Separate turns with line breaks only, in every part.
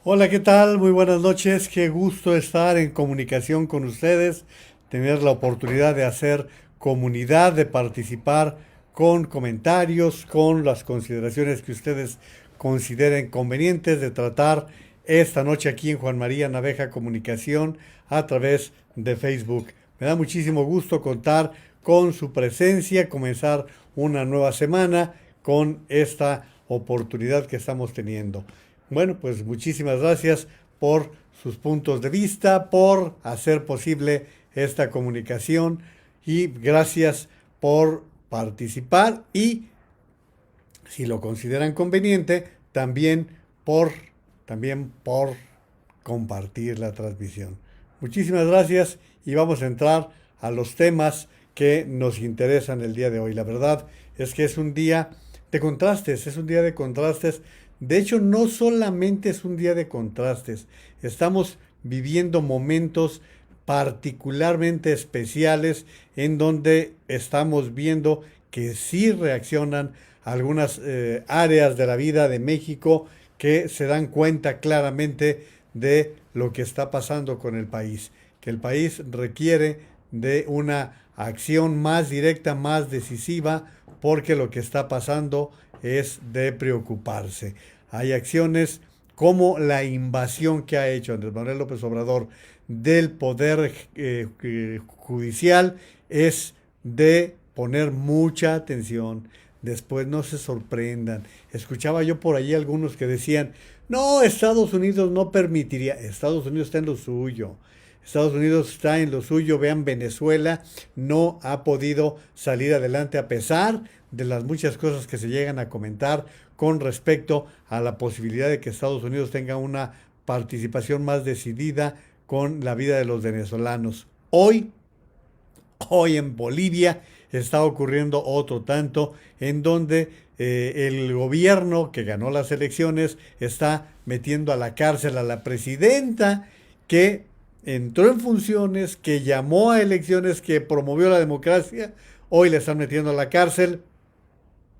Hola, ¿qué tal? Muy buenas noches. Qué gusto estar en comunicación con ustedes, tener la oportunidad de hacer comunidad, de participar con comentarios, con las consideraciones que ustedes consideren convenientes, de tratar esta noche aquí en Juan María Naveja Comunicación a través de Facebook. Me da muchísimo gusto contar con su presencia, comenzar una nueva semana con esta oportunidad que estamos teniendo. Bueno, pues muchísimas gracias por sus puntos de vista, por hacer posible esta comunicación y gracias por participar y, si lo consideran conveniente, por, también por compartir la transmisión. Muchísimas gracias y vamos a entrar a los temas que nos interesan el día de hoy. La verdad es que es un día de contrastes, es un día de contrastes. De hecho, no solamente es un día de contrastes, estamos viviendo momentos particularmente especiales en donde estamos viendo que sí reaccionan algunas áreas de la vida de México que se dan cuenta claramente de lo que está pasando con el país, que el país requiere de una acción más directa, más decisiva, porque lo que está pasando es de preocuparse. Hay acciones como la invasión que ha hecho Andrés Manuel López Obrador del poder judicial es de poner mucha atención. Después no se sorprendan. Escuchaba yo por ahí algunos que decían, no, Estados Unidos no permitiría. Estados Unidos está en lo suyo. Estados Unidos está en lo suyo. Vean, Venezuela no ha podido salir adelante a pesar de las muchas cosas que se llegan a comentar con respecto a la posibilidad de que Estados Unidos tenga una participación más decidida con la vida de los venezolanos. Hoy en Bolivia está ocurriendo otro tanto en donde el gobierno que ganó las elecciones está metiendo a la cárcel a la presidenta que entró en funciones, que llamó a elecciones, que promovió la democracia. Hoy le están metiendo a la cárcel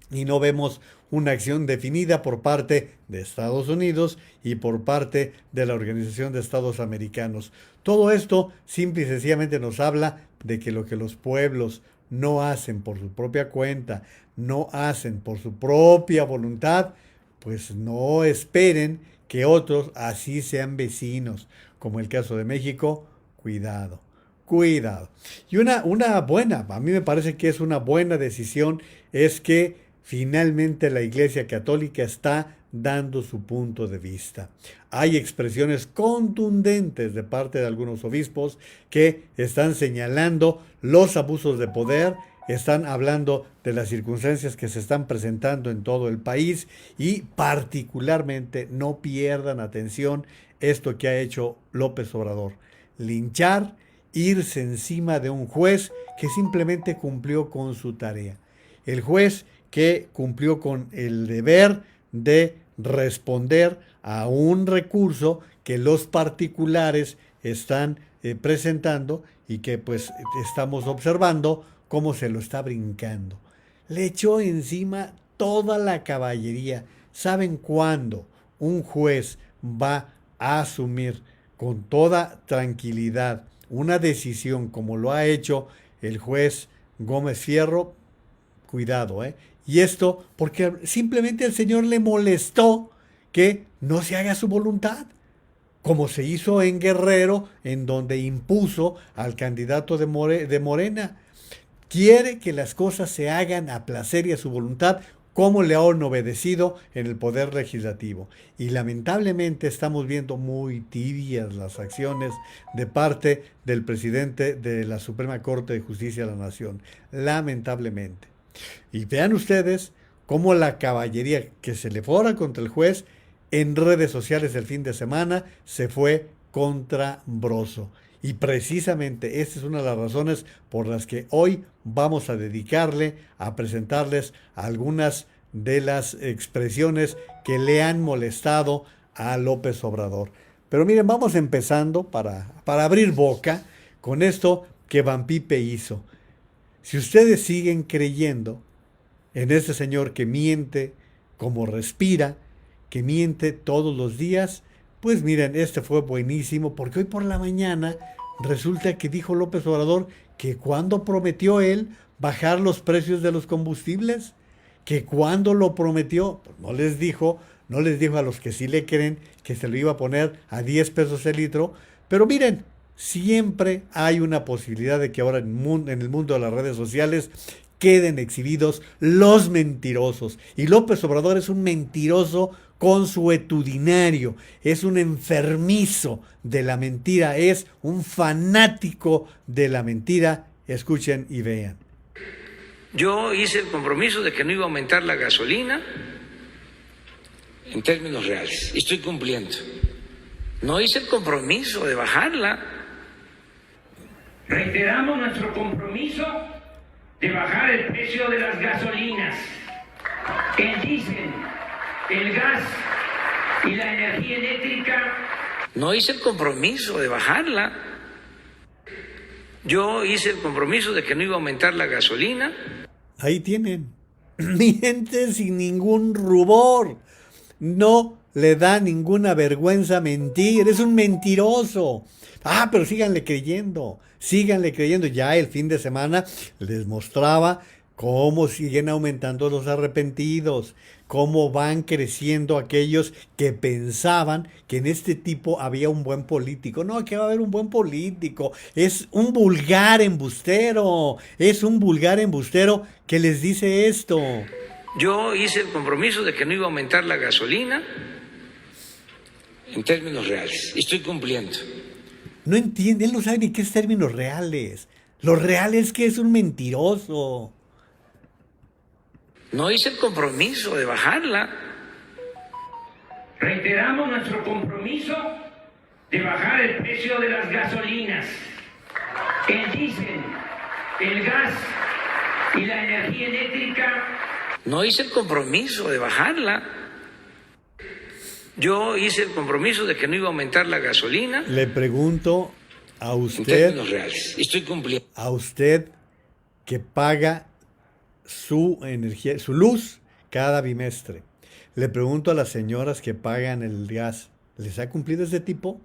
y no vemos una acción definida por parte de Estados Unidos y por parte de la Organización de Estados Americanos. Todo esto simple y sencillamente nos habla de que lo que los pueblos no hacen por su propia cuenta, no hacen por su propia voluntad, pues no esperen que otros así sean vecinos, como el caso de México. Cuidado, cuidado. Y una buena, a mí me parece que es una buena decisión, es que finalmente la Iglesia Católica está dando su punto de vista. Hay expresiones contundentes de parte de algunos obispos que están señalando los abusos de poder, están hablando de las circunstancias que se están presentando en todo el país y particularmente no pierdan atención esto que ha hecho López Obrador: linchar, irse encima de un juez que simplemente cumplió con su tarea. El juez que cumplió con el deber de responder a un recurso que los particulares están presentando y que pues estamos observando cómo se lo está brincando. Le echó encima toda la caballería. ¿Saben cuándo un juez va a asumir con toda tranquilidad una decisión como lo ha hecho el juez Gómez Fierro? Cuidado, ¿eh? Y esto porque simplemente al señor le molestó que no se haga su voluntad, como se hizo en Guerrero, en donde impuso al candidato de Morena. Quiere que las cosas se hagan a placer y a su voluntad, como le han obedecido en el Poder Legislativo. Y lamentablemente estamos viendo muy tibias las acciones de parte del presidente de la Suprema Corte de Justicia de la Nación. Lamentablemente. Y vean ustedes cómo la caballería que se le fora contra el juez en redes sociales el fin de semana se fue contra Broso. Y precisamente esta es una de las razones por las que hoy vamos a dedicarle a presentarles algunas de las expresiones que le han molestado a López Obrador. Pero miren, vamos empezando para abrir boca con esto que Van Pipe hizo. Si ustedes siguen creyendo en este señor que miente como respira, que miente todos los días, Pues miren, este fue buenísimo porque hoy por la mañana resulta que dijo López Obrador que cuando prometió él bajar los precios de los combustibles, que cuando lo prometió, pues no les dijo a los que sí le creen que se lo iba a poner a 10 pesos el litro, pero miren, siempre hay una posibilidad de que ahora en el mundo de las redes sociales queden exhibidos los mentirosos. Y López Obrador es un mentiroso consuetudinario, es un enfermizo de la mentira, es un fanático de la mentira. Escuchen y vean.
Yo hice el compromiso de que no iba a aumentar la gasolina en términos reales y estoy cumpliendo. No hice el compromiso de bajarla. Reiteramos nuestro compromiso de bajar el precio de las gasolinas, el diésel, el gas y la energía eléctrica. No hice el compromiso de bajarla. Yo hice el compromiso de que no iba a aumentar la gasolina.
Ahí tienen. Miente sin ningún rubor. No le da ninguna vergüenza mentir. Es un mentiroso. Ah, pero síganle creyendo. Síganle creyendo. Ya el fin de semana les mostraba cómo siguen aumentando los arrepentidos, cómo van creciendo aquellos que pensaban que en este tipo había un buen político. No, que va a haber un buen político. Es un vulgar embustero. Es un vulgar embustero que les dice esto.
Yo hice el compromiso de que no iba a aumentar la gasolina en términos reales y estoy cumpliendo.
No entiende, él no sabe ni qué es términos reales. Lo real es que es un mentiroso.
No hice el compromiso de bajarla. Reiteramos nuestro compromiso de bajar el precio de las gasolinas, el diésel, el gas y la energía eléctrica. No hice el compromiso de bajarla. Yo hice el compromiso de que no iba a aumentar la gasolina.
Le pregunto a usted,
en términos reales, estoy cumpliendo.
A usted que paga su energía, su luz cada bimestre. Le pregunto a las señoras que pagan el gas, ¿les ha cumplido ese tipo?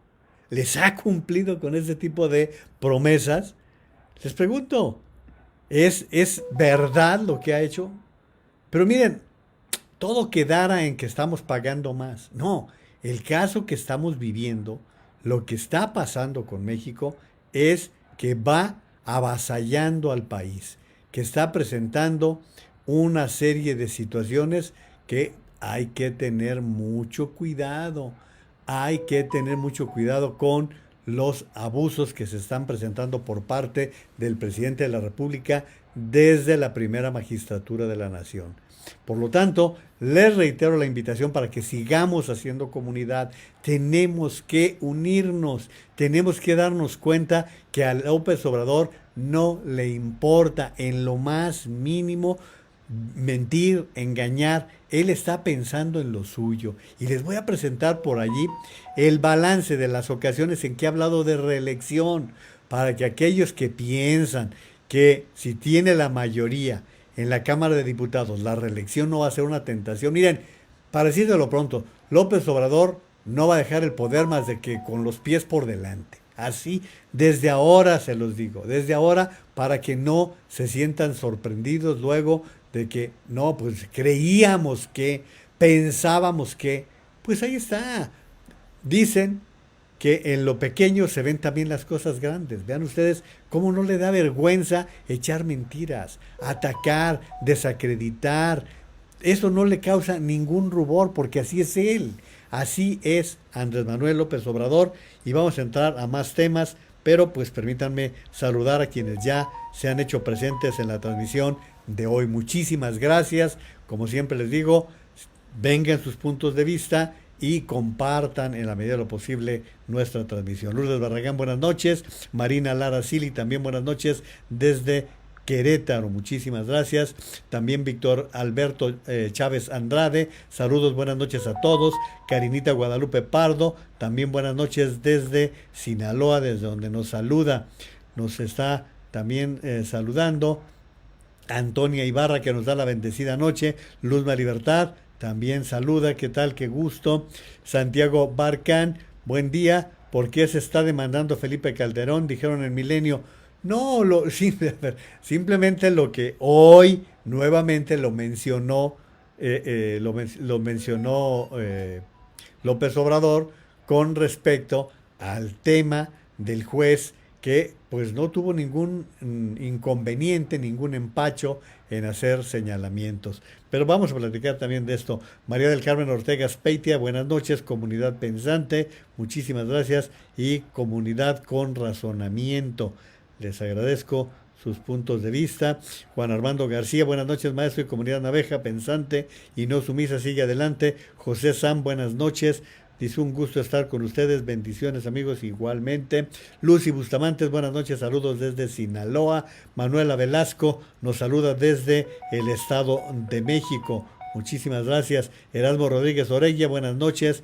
¿Les ha cumplido con ese tipo de promesas? Les pregunto, ¿es verdad lo que ha hecho? Pero miren, todo quedara en que estamos pagando más. No, el caso que estamos viviendo, lo que está pasando con México, es que va avasallando al país, que está presentando una serie de situaciones que hay que tener mucho cuidado. Hay que tener mucho cuidado con los abusos que se están presentando por parte del presidente de la República desde la primera magistratura de la nación. Por lo tanto, les reitero la invitación para que sigamos haciendo comunidad. Tenemos que unirnos, tenemos que darnos cuenta que a López Obrador no le importa en lo más mínimo mentir, engañar. Él está pensando en lo suyo. Y les voy a presentar por allí el balance de las ocasiones en que ha hablado de reelección, para que aquellos que piensan que si tiene la mayoría en la Cámara de Diputados la reelección no va a ser una tentación. Miren, para decírselo pronto, López Obrador no va a dejar el poder más de que con los pies por delante. Así, desde ahora se los digo, desde ahora, para que no se sientan sorprendidos luego de que, no, pues creíamos que, pensábamos que, pues ahí está. Dicen que en lo pequeño se ven también las cosas grandes. Vean ustedes cómo no le da vergüenza echar mentiras, atacar, desacreditar. Eso no le causa ningún rubor porque así es él. Así es Andrés Manuel López Obrador. Y vamos a entrar a más temas, pero pues permítanme saludar a quienes ya se han hecho presentes en la transmisión de hoy. Muchísimas gracias. Como siempre les digo, vengan sus puntos de vista y compartan en la medida de lo posible nuestra transmisión. Lourdes Barragán, buenas noches. Marina Lara Sili, también buenas noches desde Querétaro, muchísimas gracias. También Víctor Alberto Chávez Andrade, saludos, buenas noches a todos. Karinita Guadalupe Pardo, también buenas noches desde Sinaloa, desde donde nos saluda. Nos está también saludando Antonia Ibarra, que nos da la bendecida noche. Luzma Libertad también saluda, ¿qué tal? Qué gusto. Santiago Barcan, Buen día. ¿Por qué se está demandando Felipe Calderón? Dijeron en Milenio. No, simplemente lo que hoy nuevamente lo mencionó, lo mencionó López Obrador con respecto al tema del juez que pues no tuvo ningún inconveniente, ningún empacho en hacer señalamientos. Pero vamos a platicar también de esto. María del Carmen Ortega Speitia, buenas noches, comunidad pensante, muchísimas gracias, y comunidad con razonamiento. Les agradezco sus puntos de vista. Juan Armando García, buenas noches, maestro y comunidad naveja, pensante y no sumisa, sigue adelante. José Sam, buenas noches. Dice, un gusto estar con ustedes, bendiciones amigos, igualmente. Lucy Bustamantes, buenas noches, saludos desde Sinaloa. Manuela Velasco nos saluda desde el Estado de México. Muchísimas gracias. Erasmo Rodríguez Orella, buenas noches.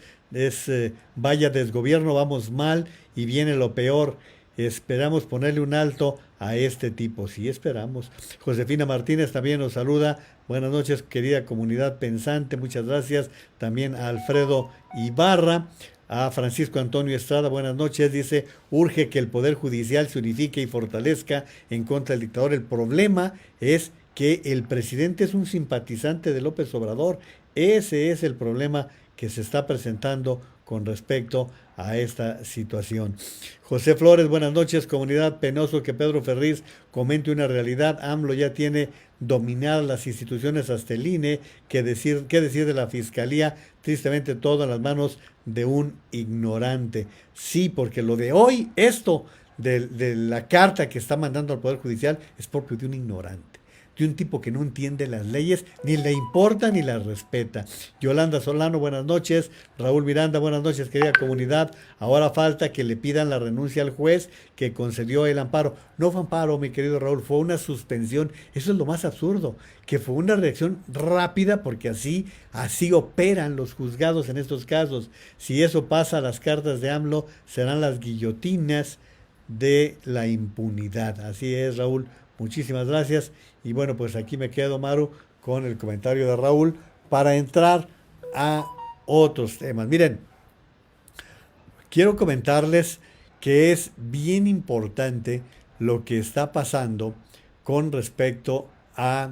Vaya desgobierno, vamos mal y viene lo peor. Esperamos ponerle un alto a este tipo. Sí, esperamos. Josefina Martínez también nos saluda. Buenas noches, querida comunidad pensante. Muchas gracias. También a Alfredo Ibarra. A Francisco Antonio Estrada, buenas noches. Dice, urge que el Poder Judicial se unifique y fortalezca en contra del dictador. El problema es que el presidente es un simpatizante de López Obrador. Ese es el problema que se está presentando con respecto a esta situación. José Flores, buenas noches, comunidad. Penoso que Pedro Ferriz comente una realidad. AMLO ya tiene dominadas las instituciones hasta el INE. ¿Qué decir de la Fiscalía? Tristemente todo en las manos de un ignorante. Sí, porque lo de hoy, esto de la carta que está mandando al Poder Judicial es propio de un ignorante, de un tipo que no entiende las leyes, ni le importa ni las respeta. Yolanda Solano, buenas noches. Raúl Miranda, buenas noches, querida comunidad. Ahora falta que le pidan la renuncia al juez que concedió el amparo. No fue amparo, mi querido Raúl, fue una suspensión. Eso es lo más absurdo, que fue una reacción rápida, porque así operan los juzgados en estos casos. Si eso pasa, las cartas de AMLO serán las guillotinas de la impunidad. Así es, Raúl. Muchísimas gracias. Y bueno, pues aquí me quedo, Maru, con el comentario de Raúl para entrar a otros temas. Miren, quiero comentarles que es bien importante lo que está pasando con respecto a...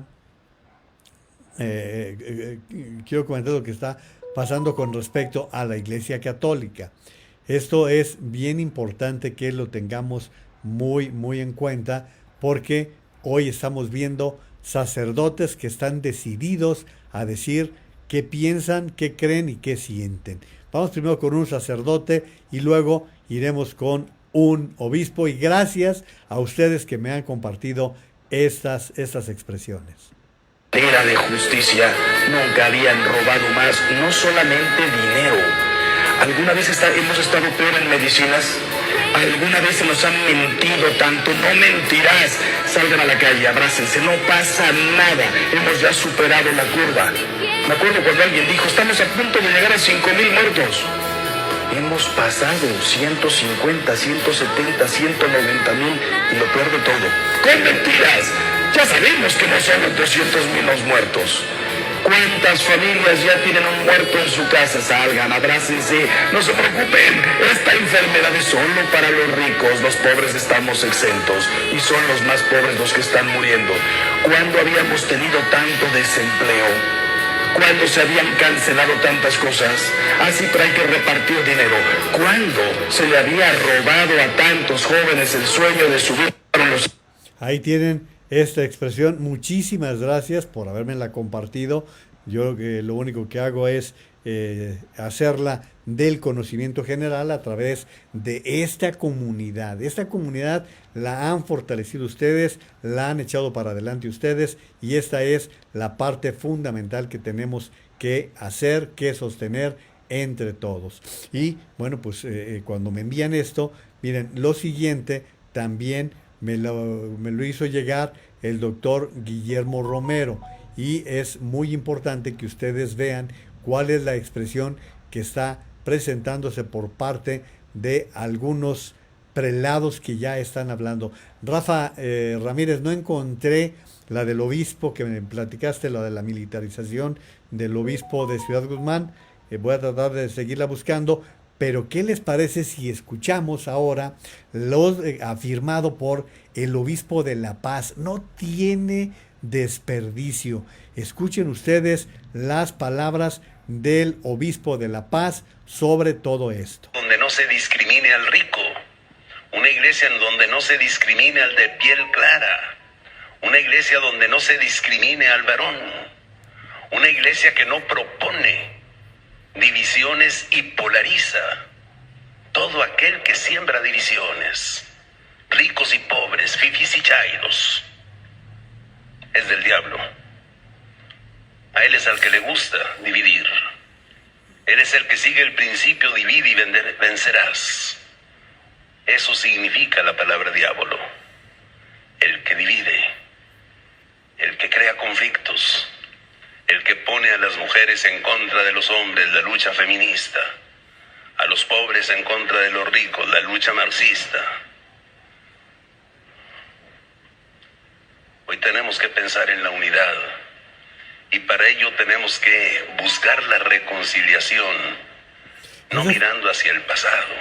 quiero comentar lo que está pasando con respecto a la Iglesia Católica. Esto es bien importante que lo tengamos muy, muy en cuenta, porque hoy estamos viendo sacerdotes que están decididos a decir qué piensan, qué creen y qué sienten. Vamos primero con un sacerdote y luego iremos con un obispo, y gracias a ustedes que me han compartido estas expresiones.
Era de justicia, nunca habían robado más, no solamente dinero. ¿Alguna vez hemos estado peor en medicinas? ¿Alguna vez se nos han mentido tanto? No mentirás. Salgan a la calle, abrácense, no pasa nada. Hemos ya superado la curva. Me acuerdo cuando alguien dijo, estamos a punto de llegar a 5,000 muertos. Hemos pasado 150, 170, 190,000 y lo peor de todo, ¡con mentiras! Ya sabemos que no son los 200,000 los muertos. ¿Cuántas familias ya tienen un muerto en su casa? Salgan, abrácense, no se preocupen. Esta enfermedad es solo para los ricos, los pobres estamos exentos y son los más pobres los que están muriendo. ¿Cuándo habíamos tenido tanto desempleo? ¿Cuándo se habían cancelado tantas cosas? Así, pero hay que repartir dinero. ¿Cuándo se le había robado a tantos jóvenes el sueño de subir a los...
Ahí tienen esta expresión. Muchísimas gracias por habérmela compartido. Yo lo único que hago es hacerla del conocimiento general a través de esta comunidad. Esta comunidad la han fortalecido ustedes, la han echado para adelante ustedes, y esta es la parte fundamental que tenemos que hacer, que sostener entre todos. Y bueno, pues cuando me envían esto, miren, lo siguiente también me lo hizo llegar el doctor Guillermo Romero, y es muy importante que ustedes vean cuál es la expresión que está presentándose por parte de algunos prelados que ya están hablando. Rafa Ramírez, no encontré la del obispo que me platicaste, la de la militarización del obispo de Ciudad Guzmán. Voy a tratar de seguirla buscando, Pero ¿qué les parece si escuchamos ahora lo afirmado por el obispo de La Paz? No tiene desperdicio. Escuchen ustedes las palabras del obispo de La Paz sobre todo esto.
Donde no se discrimine al rico, una iglesia en donde no se discrimine al de piel clara, una iglesia donde no se discrimine al varón, una iglesia que no propone divisiones y polariza. Todo aquel que siembra divisiones, ricos y pobres, fifis y chairos, es del diablo. A él es al que le gusta dividir. Él es el que sigue el principio divide y vencerás. Eso significa la palabra diablo. El que divide, el que crea conflictos, el que pone a las mujeres en contra de los hombres, la lucha feminista, a los pobres en contra de los ricos, la lucha marxista. Hoy tenemos que pensar en la unidad y para ello tenemos que buscar la reconciliación, no mirando hacia el pasado.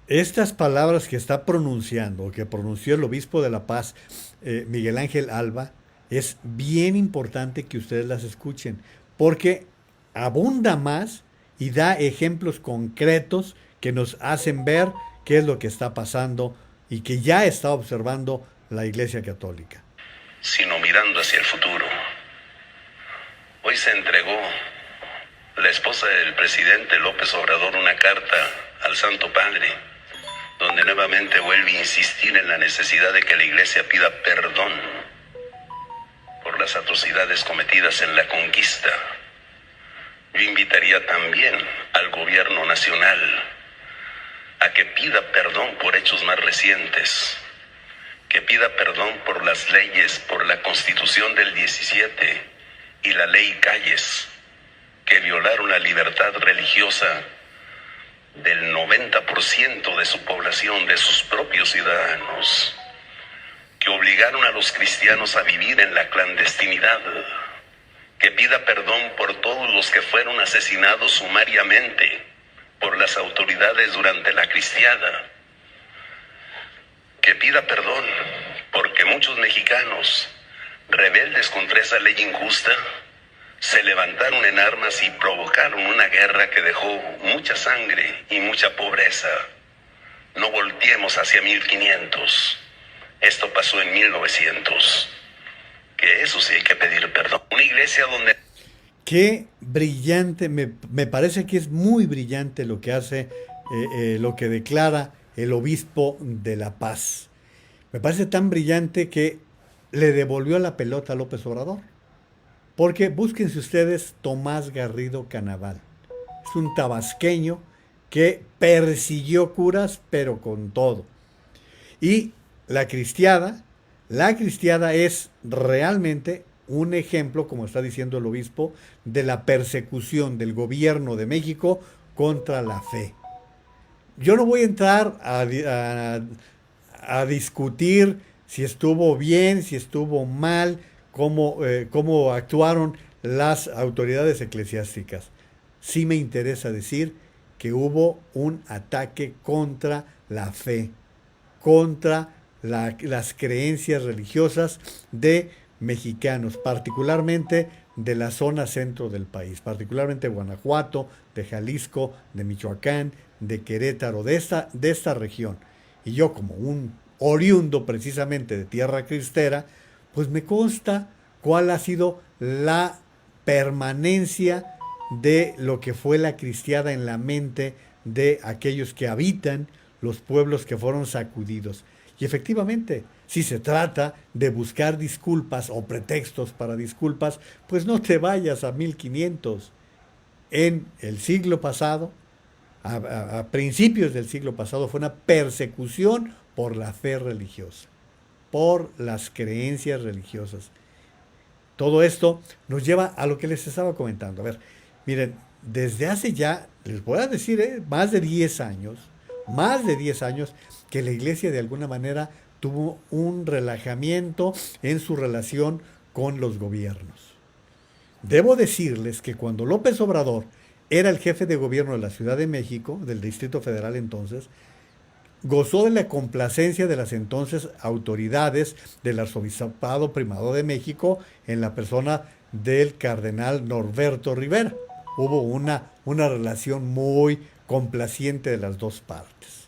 Estas palabras que está pronunciando, que pronunció el obispo de La Paz, Miguel Ángel Alba, es bien importante que ustedes las escuchen, porque abunda más y da ejemplos concretos que nos hacen ver qué es lo que está pasando y que ya está observando la Iglesia Católica.
Sino mirando hacia el futuro. Hoy se entregó la esposa del presidente López Obrador una carta al Santo Padre, donde nuevamente vuelve a insistir en la necesidad de que la Iglesia pida perdón por las atrocidades cometidas en la conquista. Yo invitaría también al gobierno nacional a que pida perdón por hechos más recientes, que pida perdón por las leyes, por la Constitución del 17 y la ley Calles, que violaron la libertad religiosa del 90% de su población, de sus propios ciudadanos, que obligaron a los cristianos a vivir en la clandestinidad, que pida perdón por todos los que fueron asesinados sumariamente por las autoridades durante la cristiada, que pida perdón porque muchos mexicanos, rebeldes contra esa ley injusta, se levantaron en armas y provocaron una guerra que dejó mucha sangre y mucha pobreza. No volteemos hacia 1500. Esto pasó en 1900. Que eso sí hay que pedir perdón. Una iglesia donde...
Qué brillante, me parece que es muy brillante lo que hace, lo que declara el obispo de La Paz. Me parece tan brillante que le devolvió la pelota a López Obrador. Porque búsquense ustedes Tomás Garrido Canaval. Es un tabasqueño que persiguió curas, pero con todo. Y la cristiada es realmente un ejemplo, como está diciendo el obispo, de la persecución del gobierno de México contra la fe. Yo no voy a entrar a discutir si estuvo bien, si estuvo mal, cómo actuaron las autoridades eclesiásticas. Sí me interesa decir que hubo un ataque contra la fe, contra las creencias religiosas de mexicanos, particularmente de la zona centro del país, particularmente de Guanajuato, de Jalisco, de Michoacán, de Querétaro, de esta región. Y yo, como un oriundo precisamente de tierra cristera, pues me consta cuál ha sido la permanencia de lo que fue la cristiada en la mente de aquellos que habitan los pueblos que fueron sacudidos. Y efectivamente, si se trata de buscar disculpas o pretextos para disculpas, pues no te vayas a 1500. En el siglo pasado, a principios del siglo pasado, fue una persecución por la fe religiosa, por las creencias religiosas. Todo esto nos lleva a lo que les estaba comentando. A ver, miren, desde hace ya, les voy a decir, más de 10 años, que la Iglesia de alguna manera tuvo un relajamiento en su relación con los gobiernos. Debo decirles que cuando López Obrador era el jefe de gobierno de la Ciudad de México, del Distrito Federal entonces, gozó de la complacencia de las entonces autoridades del Arzobispado Primado de México en la persona del cardenal Norberto Rivera. Hubo una relación muy complaciente de las dos partes.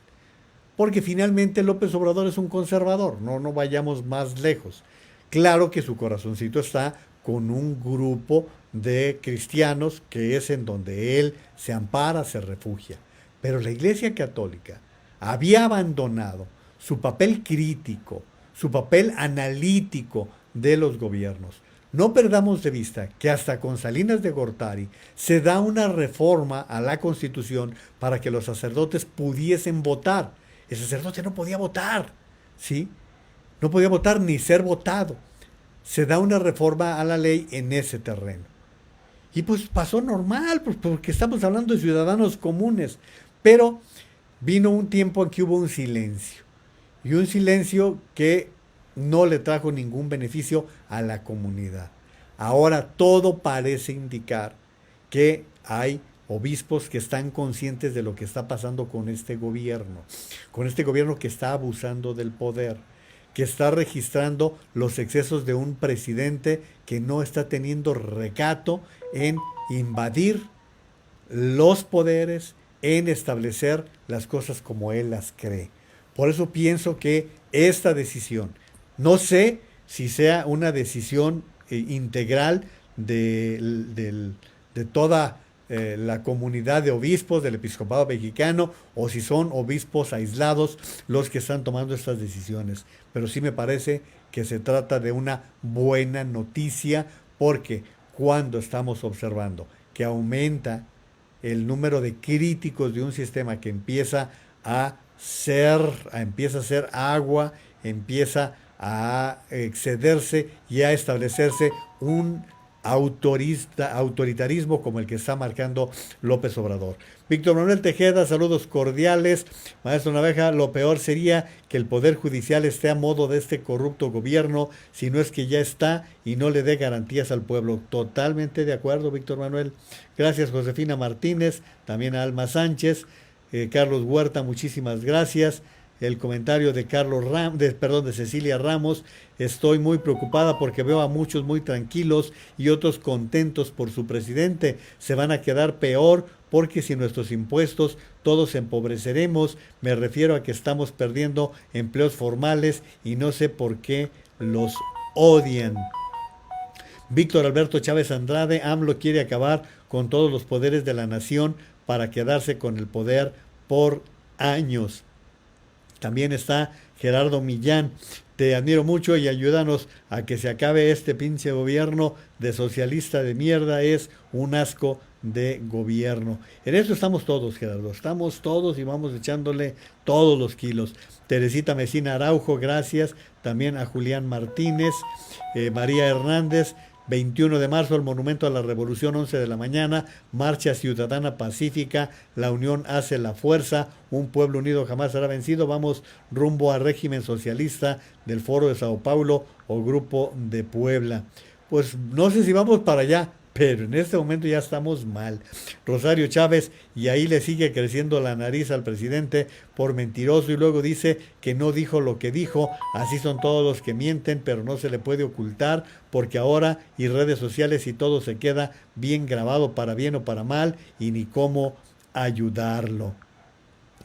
Porque finalmente López Obrador es un conservador, no vayamos más lejos. Claro que su corazoncito está con un grupo de cristianos que es en donde él se ampara, se refugia. Pero la Iglesia Católica había abandonado su papel crítico, su papel analítico de los gobiernos. No perdamos de vista que hasta con Salinas de Gortari se da una reforma a la Constitución para que los sacerdotes pudiesen votar. El sacerdote no podía votar, ¿sí? No podía votar ni ser votado. Se da una reforma a la ley en ese terreno. Y pues pasó normal, pues porque estamos hablando de ciudadanos comunes. Pero vino un tiempo en que hubo un silencio. Y un silencio que no le trajo ningún beneficio a la comunidad. Ahora todo parece indicar que hay obispos que están conscientes de lo que está pasando con este gobierno que está abusando del poder, que está registrando los excesos de un presidente que no está teniendo recato en invadir los poderes, en establecer las cosas como él las cree. Por eso pienso que esta decisión, no sé si sea una decisión integral de toda la comunidad de obispos del episcopado mexicano, o si son obispos aislados los que están tomando estas decisiones. Pero sí me parece que se trata de una buena noticia, porque cuando estamos observando que aumenta el número de críticos de un sistema que empieza a ser agua, empieza a excederse y a establecerse un autoritarismo como el que está marcando López Obrador. Víctor Manuel Tejeda, saludos cordiales. Maestro Naveja, lo peor sería que el Poder Judicial esté a modo de este corrupto gobierno, si no es que ya está, y no le dé garantías al pueblo. Totalmente de acuerdo, Víctor Manuel. Gracias, Josefina Martínez, también a Alma Sánchez, Carlos Huerta, muchísimas gracias. El comentario de de Cecilia Ramos: estoy muy preocupada porque veo a muchos muy tranquilos y otros contentos por su presidente. Se van a quedar peor porque sin nuestros impuestos todos empobreceremos. Me refiero a que estamos perdiendo empleos formales y no sé por qué los odian. Víctor Alberto Chávez Andrade: AMLO quiere acabar con todos los poderes de la nación para quedarse con el poder por años. También está Gerardo Millán: te admiro mucho y ayúdanos a que se acabe este pinche gobierno de socialista de mierda, es un asco de gobierno. En eso estamos todos, Gerardo, estamos todos y vamos echándole todos los kilos. Teresita Mesina Araujo, gracias. También a Julián Martínez, María Hernández: 21 de marzo, el Monumento a la Revolución, 11 de la mañana, marcha ciudadana pacífica, la unión hace la fuerza, un pueblo unido jamás será vencido, vamos rumbo al régimen socialista del Foro de Sao Paulo o Grupo de Puebla. Pues no sé si vamos para allá, pero en este momento ya estamos mal. Rosario Chávez: y ahí le sigue creciendo la nariz al presidente por mentiroso, y luego dice que no dijo lo que dijo. Así son todos los que mienten, pero no se le puede ocultar, porque ahora y redes sociales y todo se queda bien grabado, para bien o para mal, y ni cómo ayudarlo.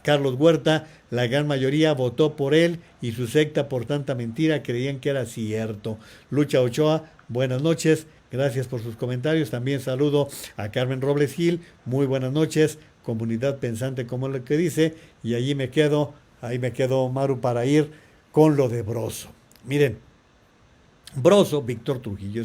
Carlos Huerta: la gran mayoría votó por él y su secta por tanta mentira creían que era cierto. Lucha Ochoa: buenas noches, gracias por sus comentarios. También saludo a Carmen Robles Gil: muy buenas noches, comunidad pensante como lo que dice. Y ahí me quedo, Maru, para ir con lo de Broso. Miren, Broso, Víctor Trujillo,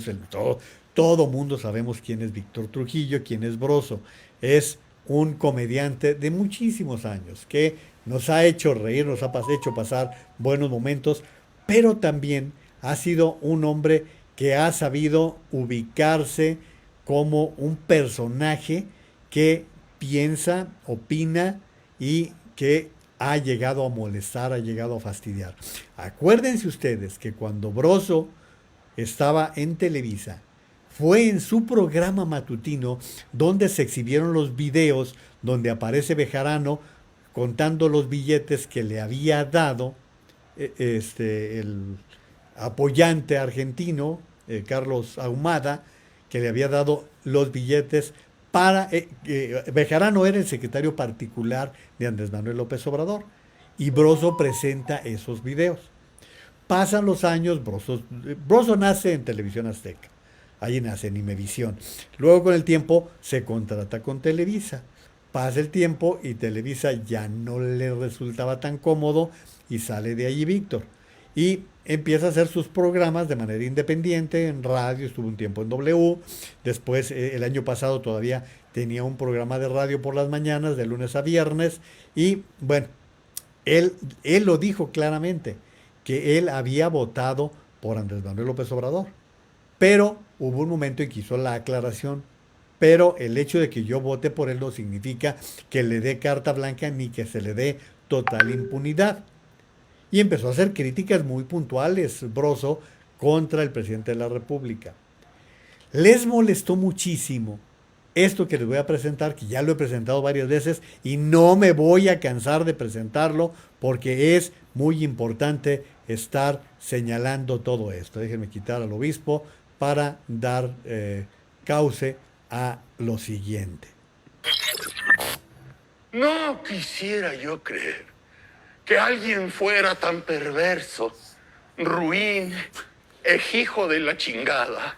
todo mundo sabemos quién es Víctor Trujillo, quién es Broso. Es un comediante de muchísimos años que nos ha hecho reír, nos ha hecho pasar buenos momentos, pero también ha sido un hombre que ha sabido ubicarse como un personaje que piensa, opina y que ha llegado a molestar, ha llegado a fastidiar. Acuérdense ustedes que cuando Broso estaba en Televisa, fue en su programa matutino donde se exhibieron los videos donde aparece Bejarano contando los billetes que le había dado el apoyante argentino, Carlos Ahumada, que le había dado los billetes para... Bejarano era el secretario particular de Andrés Manuel López Obrador y Broso presenta esos videos. Pasan los años, Broso nace en Televisión Azteca, ahí nace en Imevisión. Luego con el tiempo se contrata con Televisa. Pasa el tiempo y Televisa ya no le resultaba tan cómodo y sale de allí Víctor. Y empieza a hacer sus programas de manera independiente en radio, estuvo un tiempo en W, después el año pasado todavía tenía un programa de radio por las mañanas, de lunes a viernes, y bueno, él lo dijo claramente, que él había votado por Andrés Manuel López Obrador, pero hubo un momento en que hizo la aclaración, pero el hecho de que yo vote por él no significa que le dé carta blanca ni que se le dé total impunidad. Y empezó a hacer críticas muy puntuales, Broso, contra el presidente de la República. Les molestó muchísimo esto que les voy a presentar, que ya lo he presentado varias veces y no me voy a cansar de presentarlo porque es muy importante estar señalando todo esto. Déjenme quitar al obispo para dar cauce a lo siguiente.
No quisiera yo creer que alguien fuera tan perverso, ruin, hijo de la chingada,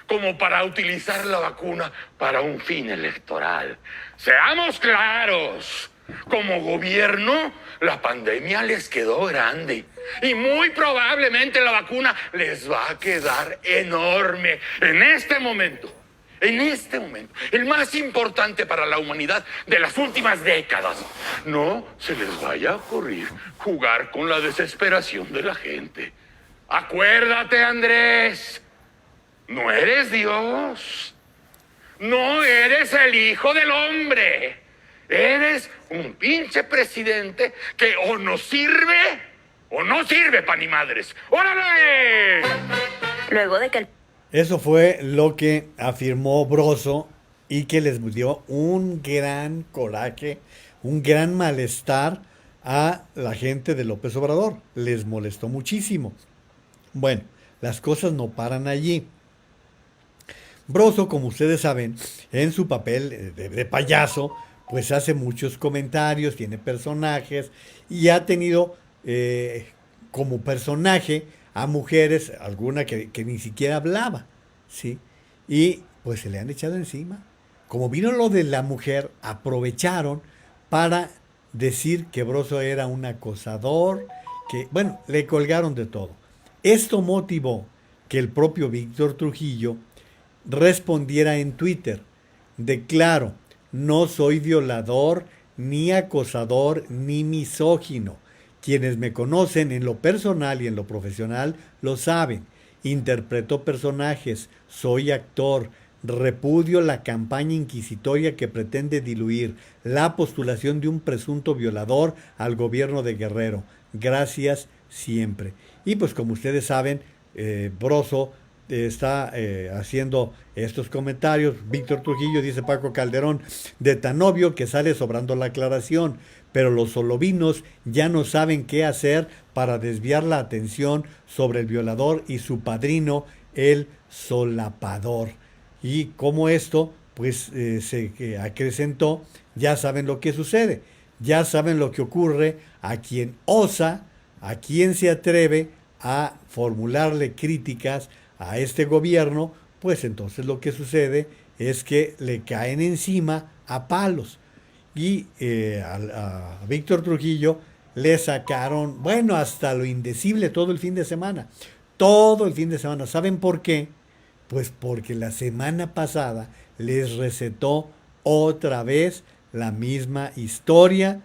como para utilizar la vacuna para un fin electoral. Seamos claros, como gobierno, la pandemia les quedó grande y muy probablemente la vacuna les va a quedar enorme en este momento, el más importante para la humanidad de las últimas décadas. No se les vaya a ocurrir jugar con la desesperación de la gente. Acuérdate, Andrés, no eres Dios, no eres el Hijo del Hombre, eres un pinche presidente que o nos sirve o no sirve pa' ni madres. ¡Órale!
Luego de que el...
Eso fue lo que afirmó Broso y que les dio un gran coraje, un gran malestar a la gente de López Obrador. Les molestó muchísimo. Bueno, las cosas no paran allí. Broso, como ustedes saben, en su papel de payaso, pues hace muchos comentarios, tiene personajes y ha tenido como personaje a mujeres, alguna que ni siquiera hablaba, ¿sí? Y pues se le han echado encima. Como vino lo de la mujer, aprovecharon para decir que Broso era un acosador, que, bueno, le colgaron de todo. Esto motivó que el propio Víctor Trujillo respondiera en Twitter: declaro, no soy violador, ni acosador, ni misógino. Quienes me conocen en lo personal y en lo profesional lo saben. Interpreto personajes, soy actor, repudio la campaña inquisitoria que pretende diluir la postulación de un presunto violador al gobierno de Guerrero. Gracias siempre. Y pues como ustedes saben, Broso está haciendo estos comentarios. Víctor Trujillo, dice Paco Calderón, de tan obvio que sale sobrando la aclaración, pero los solovinos ya no saben qué hacer para desviar la atención sobre el violador y su padrino, el solapador. Y como esto pues se acrecentó, ya saben lo que sucede, ya saben lo que ocurre a quien osa, a quien se atreve a formularle críticas a este gobierno, pues entonces lo que sucede es que le caen encima a palos. Y a Víctor Trujillo le sacaron, bueno, hasta lo indecible todo el fin de semana. Todo el fin de semana. ¿Saben por qué? Pues porque la semana pasada les recetó otra vez la misma historia,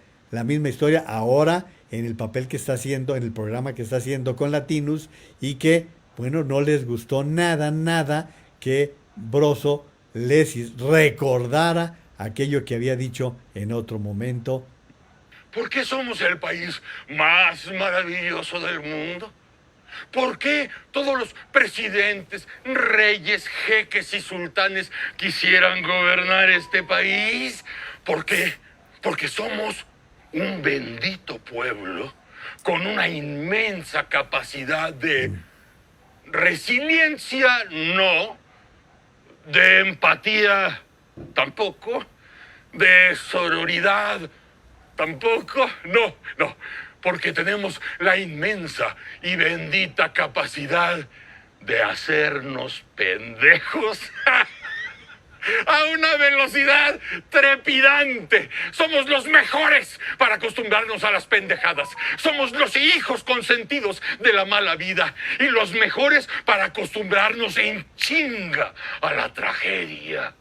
ahora en el papel que está haciendo, en el programa que está haciendo con Latinus, y que, bueno, no les gustó nada que Broso les recordara aquello que había dicho en otro momento.
¿Por qué somos el país más maravilloso del mundo? ¿Por qué todos los presidentes, reyes, jeques y sultanes quisieran gobernar este país? ¿Por qué? Porque somos un bendito pueblo con una inmensa capacidad de resiliencia, no, de empatía, tampoco, de sororidad, tampoco, no, porque tenemos la inmensa y bendita capacidad de hacernos pendejos a una velocidad trepidante. Somos los mejores para acostumbrarnos a las pendejadas. Somos los hijos consentidos de la mala vida y los mejores para acostumbrarnos en chinga a la tragedia.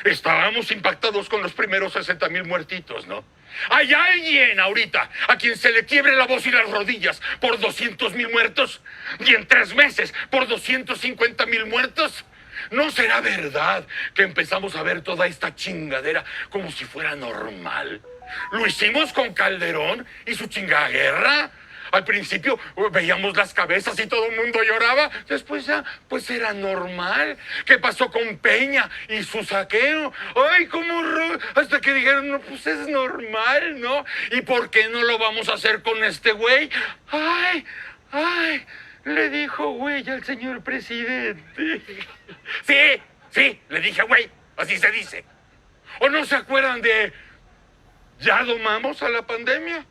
Estábamos impactados con los primeros 60,000 muertitos, ¿no? ¿Hay alguien ahorita a quien se le quiebre la voz y las rodillas por 200,000 muertos? ¿Y en 3 meses por 250,000 muertos? ¿No será verdad que empezamos a ver toda esta chingadera como si fuera normal? Lo hicimos con Calderón y su chingada guerra. Al principio veíamos las cabezas y todo el mundo lloraba. Después ya, pues era normal. ¿Qué pasó con Peña y su saqueo? Ay, hasta que dijeron, no, pues es normal, ¿no? ¿Y por qué no lo vamos a hacer con este güey? Ay, le dijo güey al señor presidente. Sí, le dije güey, así se dice. ¿O no se acuerdan de ya domamos a la pandemia?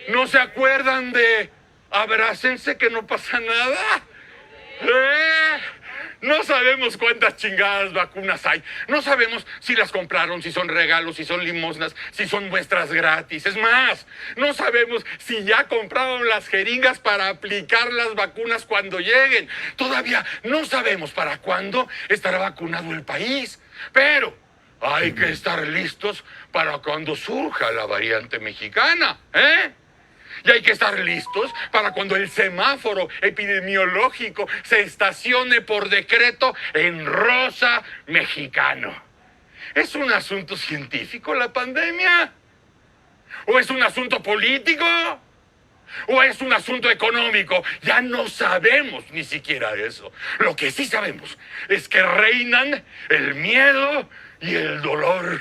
¿No se acuerdan de abrácense que no pasa nada? No sabemos cuántas chingadas vacunas hay. No sabemos si las compraron, si son regalos, si son limosnas, si son muestras gratis. Es más, no sabemos si ya compraron las jeringas para aplicar las vacunas cuando lleguen. Todavía no sabemos para cuándo estará vacunado el país. Pero hay que estar listos para cuando surja la variante mexicana, Y hay que estar listos para cuando el semáforo epidemiológico se estacione por decreto en rosa mexicano. ¿Es un asunto científico la pandemia? ¿O es un asunto político? ¿O es un asunto económico? Ya no sabemos ni siquiera eso. Lo que sí sabemos es que reinan el miedo y el dolor.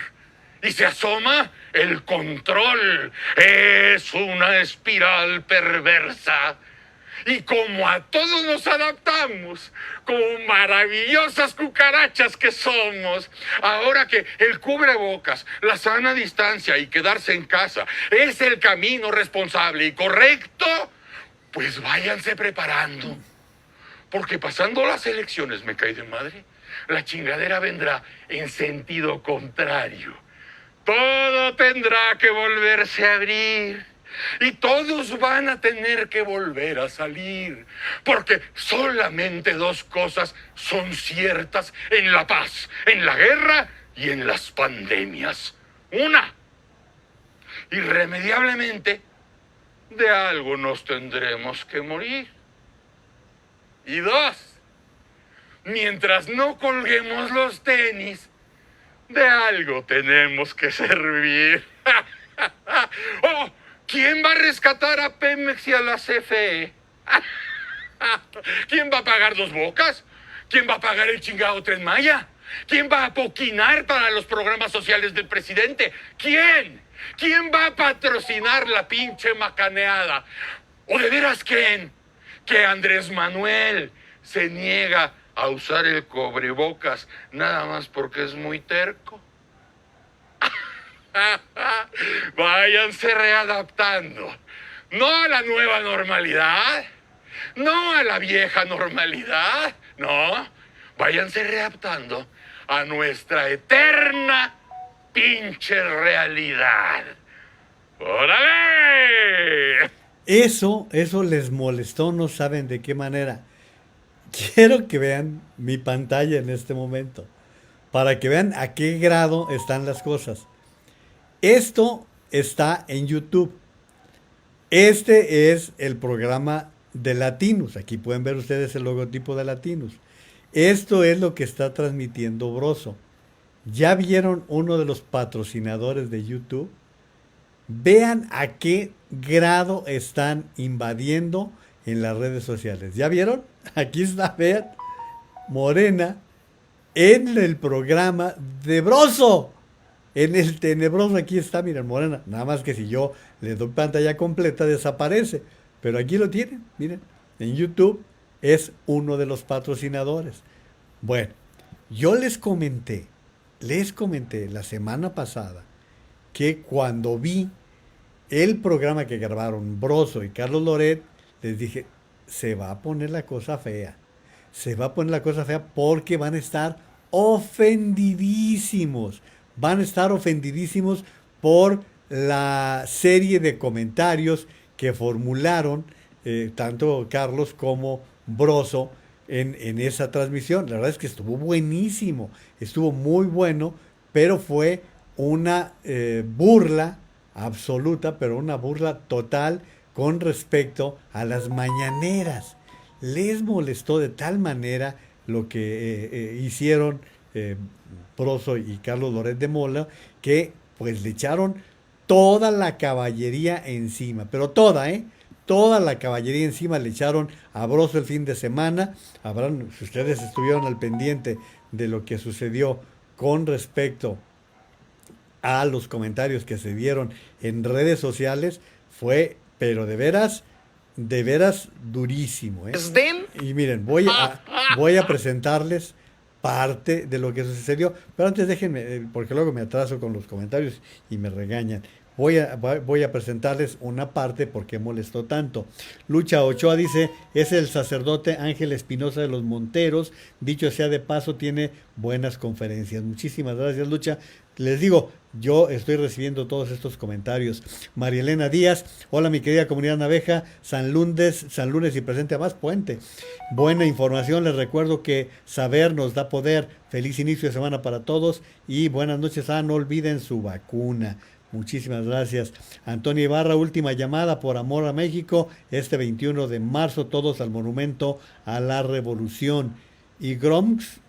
Y se asoma el control. Es una espiral perversa. Y como a todos nos adaptamos, como maravillosas cucarachas que somos, ahora que el cubrebocas, la sana distancia y quedarse en casa es el camino responsable y correcto, pues váyanse preparando. Porque pasando las elecciones, me cae de madre, la chingadera vendrá en sentido contrario. Todo tendrá que volverse a abrir y todos van a tener que volver a salir, porque solamente 2 cosas son ciertas en la paz, en la guerra y en las pandemias. Una, irremediablemente, de algo nos tendremos que morir. Y 2, mientras no colguemos los tenis, de algo tenemos que servir. ¡Oh! ¿Quién va a rescatar a Pemex y a la CFE? ¿Quién va a pagar 2 Bocas? ¿Quién va a pagar el chingado Tren Maya? ¿Quién va a apoquinar para los programas sociales del presidente? ¿Quién? ¿Quién va a patrocinar la pinche macaneada? ¿O de veras creen que Andrés Manuel se niega a usar el cubrebocas nada más porque es muy terco? Váyanse readaptando, no a la nueva normalidad, no a la vieja normalidad, no, váyanse readaptando a nuestra eterna pinche realidad. ¡Órale!
Eso les molestó, no saben de qué manera. Quiero que vean mi pantalla en este momento, para que vean a qué grado están las cosas. Esto está en YouTube. Este es el programa de Latinus. Aquí pueden ver ustedes el logotipo de Latinus. Esto es lo que está transmitiendo Broso. ¿Ya vieron uno de los patrocinadores de YouTube? Vean a qué grado están invadiendo en las redes sociales. ¿Ya vieron? Aquí está, vean, Morena en el programa de Broso. En el tenebroso, aquí está, miren, Morena. Nada más que si yo le doy pantalla completa, desaparece. Pero aquí lo tienen, miren. En YouTube es uno de los patrocinadores. Bueno, yo les comenté la semana pasada que cuando vi el programa que grabaron Broso y Carlos Loret, les dije, se va a poner la cosa fea. Se va a poner la cosa fea porque van a estar ofendidísimos. Van a estar ofendidísimos por la serie de comentarios que formularon tanto Carlos como Broso en esa transmisión. La verdad es que estuvo buenísimo, estuvo muy bueno, pero fue una burla absoluta, pero una burla total con respecto a las mañaneras. Les molestó de tal manera lo que hicieron Broso y Carlos Loret de Mola, que pues le echaron toda la caballería encima, pero toda, toda la caballería encima le echaron a Broso el fin de semana. Si ustedes estuvieron al pendiente de lo que sucedió con respecto a los comentarios que se dieron en redes sociales, fue, pero de veras durísimo. Y miren, voy a presentarles parte de lo que sucedió, pero antes déjenme, porque luego me atraso con los comentarios y me regañan. Voy a presentarles una parte porque molestó tanto. Lucha Ochoa dice, es el sacerdote Ángel Espinosa de los Monteros, dicho sea de paso, tiene buenas conferencias. Muchísimas gracias, Lucha. Les digo, yo estoy recibiendo todos estos comentarios. María Elena Díaz, hola mi querida comunidad naveja, San Lunes y presente a más puente. Buena información, les recuerdo que saber nos da poder. Feliz inicio de semana para todos y buenas noches. No olviden su vacuna. Muchísimas gracias. Antonio Ibarra, última llamada por amor a México. Este 21 de marzo, todos al Monumento a la Revolución. Y Groms,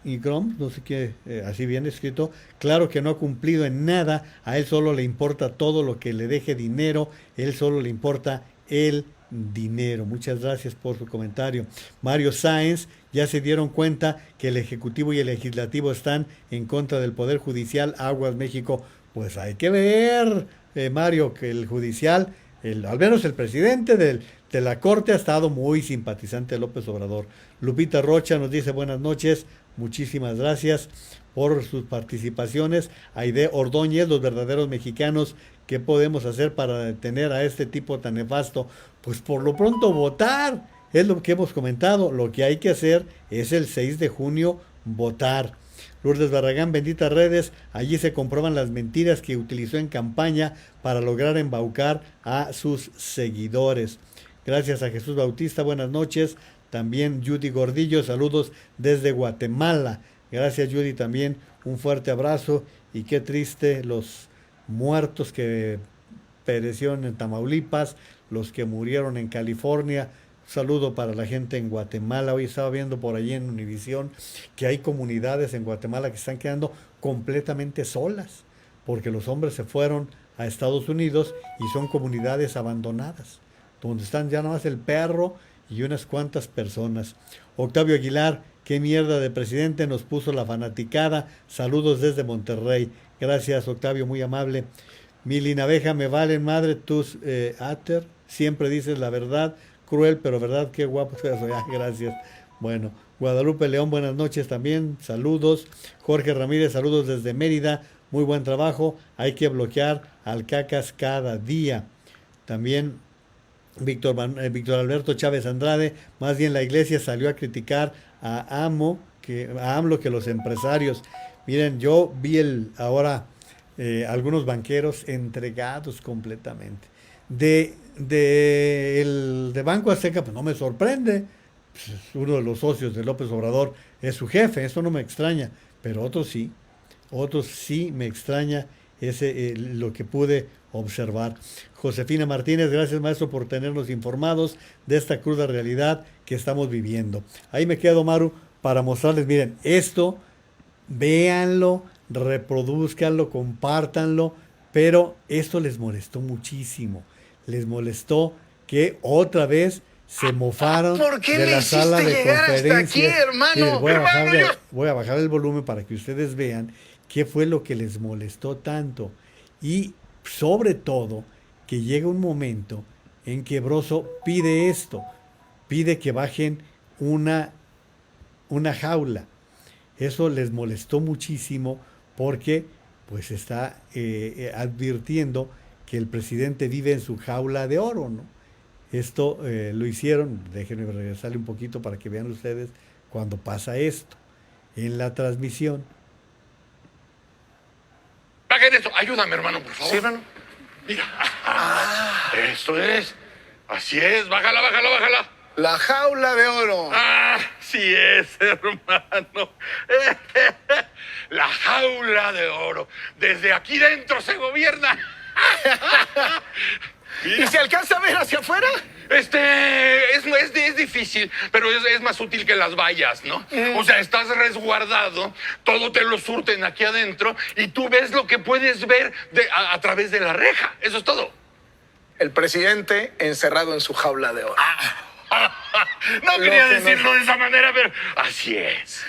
no sé qué, así bien escrito, claro que no ha cumplido en nada, a él solo le importa todo lo que le deje dinero, él solo le importa el dinero. Muchas gracias por su comentario. Mario Sáenz, ya se dieron cuenta que el Ejecutivo y el Legislativo están en contra del Poder Judicial, Aguas México. Pues hay que ver, Mario, que el judicial, al menos el presidente de la Corte ha estado muy simpatizante de López Obrador. Lupita Rocha nos dice buenas noches, muchísimas gracias por sus participaciones. Aide Ordóñez, los verdaderos mexicanos, ¿qué podemos hacer para detener a este tipo tan nefasto? Pues por lo pronto votar, es lo que hemos comentado, lo que hay que hacer es el 6 de junio votar. Lourdes Barragán, benditas redes, allí se comprueban las mentiras que utilizó en campaña para lograr embaucar a sus seguidores. Gracias a Jesús Bautista, buenas noches. También Judy Gordillo, saludos desde Guatemala. Gracias Judy, también un fuerte abrazo y qué triste los muertos que perecieron en Tamaulipas, los que murieron en California. Saludo para la gente en Guatemala. Hoy estaba viendo por allí en Univisión que hay comunidades en Guatemala que están quedando completamente solas porque los hombres se fueron a Estados Unidos y son comunidades abandonadas donde están ya nada más el perro y unas cuantas personas. Octavio Aguilar, qué mierda de presidente nos puso la fanaticada. Saludos desde Monterrey. Gracias Octavio, muy amable. Mili Naveja, me valen madre tus Ater, siempre dices la verdad. Cruel, pero verdad, qué guapo. Gracias. Bueno, Guadalupe León, buenas noches también. Saludos. Jorge Ramírez, saludos desde Mérida. Muy buen trabajo. Hay que bloquear al cacas cada día. También Víctor Alberto Chávez Andrade. Más bien la iglesia salió a criticar a AMLO que los empresarios. Miren, yo vi ahora algunos banqueros entregados completamente. De Banco Azteca, pues no me sorprende. Pues, uno de los socios de López Obrador es su jefe, eso no me extraña, pero otros sí me extraña lo que pude observar. Josefina Martínez, gracias maestro por tenernos informados de esta cruda realidad que estamos viviendo. Ahí me quedo, Maru, para mostrarles, miren, esto, véanlo, reproduzcanlo, compártanlo, pero esto les molestó muchísimo. Les molestó que otra vez se mofaron
¿Por qué
de
me
la sala
hiciste
de
llegar hasta aquí,
conferencias.
hermano?
Miren,
Hermano,
voy a bajar el volumen para que ustedes vean qué fue lo que les molestó tanto. Y sobre todo, que llega un momento en que Broso pide esto, pide que bajen una jaula. Eso les molestó muchísimo porque pues está advirtiendo que el presidente vive en su jaula de oro, ¿no? Esto lo hicieron, déjenme regresarle un poquito para que vean ustedes cuando pasa esto en la transmisión.
bajen eso. Ayúdame, hermano, por favor. Sí, hermano. Mira. Esto es. Así es. Bájala, bájala, bájala.
La jaula de oro.
Sí es, hermano. La jaula de oro. Desde aquí dentro se gobierna.
¿Y se alcanza a ver hacia afuera?
Es difícil, pero es más útil que las vallas, ¿no? O sea, estás resguardado, todo te lo surten aquí adentro y tú ves lo que puedes ver a través de la reja. Eso es todo.
El presidente encerrado en su jaula de oro.
No quería
que
decirlo de esa manera, pero así es.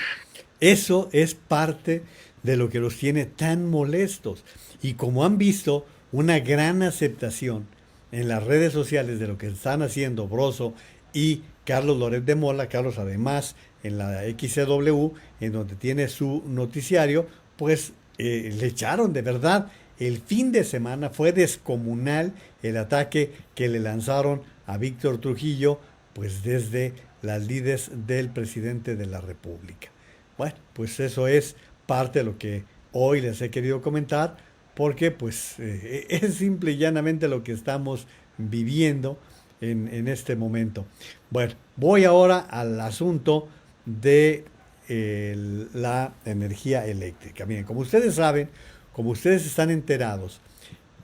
Eso es parte de lo que los tiene tan molestos. Y como han visto, una gran aceptación en las redes sociales de lo que están haciendo Broso y Carlos Loret de Mola. Carlos, además, en la XCW, en donde tiene su noticiario, pues le echaron de verdad. El fin de semana fue descomunal el ataque que le lanzaron a Víctor Trujillo, pues desde las lides del presidente de la República. Bueno, pues eso es parte de lo que hoy les he querido comentar, porque pues es simple y llanamente lo que estamos viviendo en este momento. Bueno, voy ahora al asunto de la energía eléctrica. Miren, como ustedes saben, como ustedes están enterados,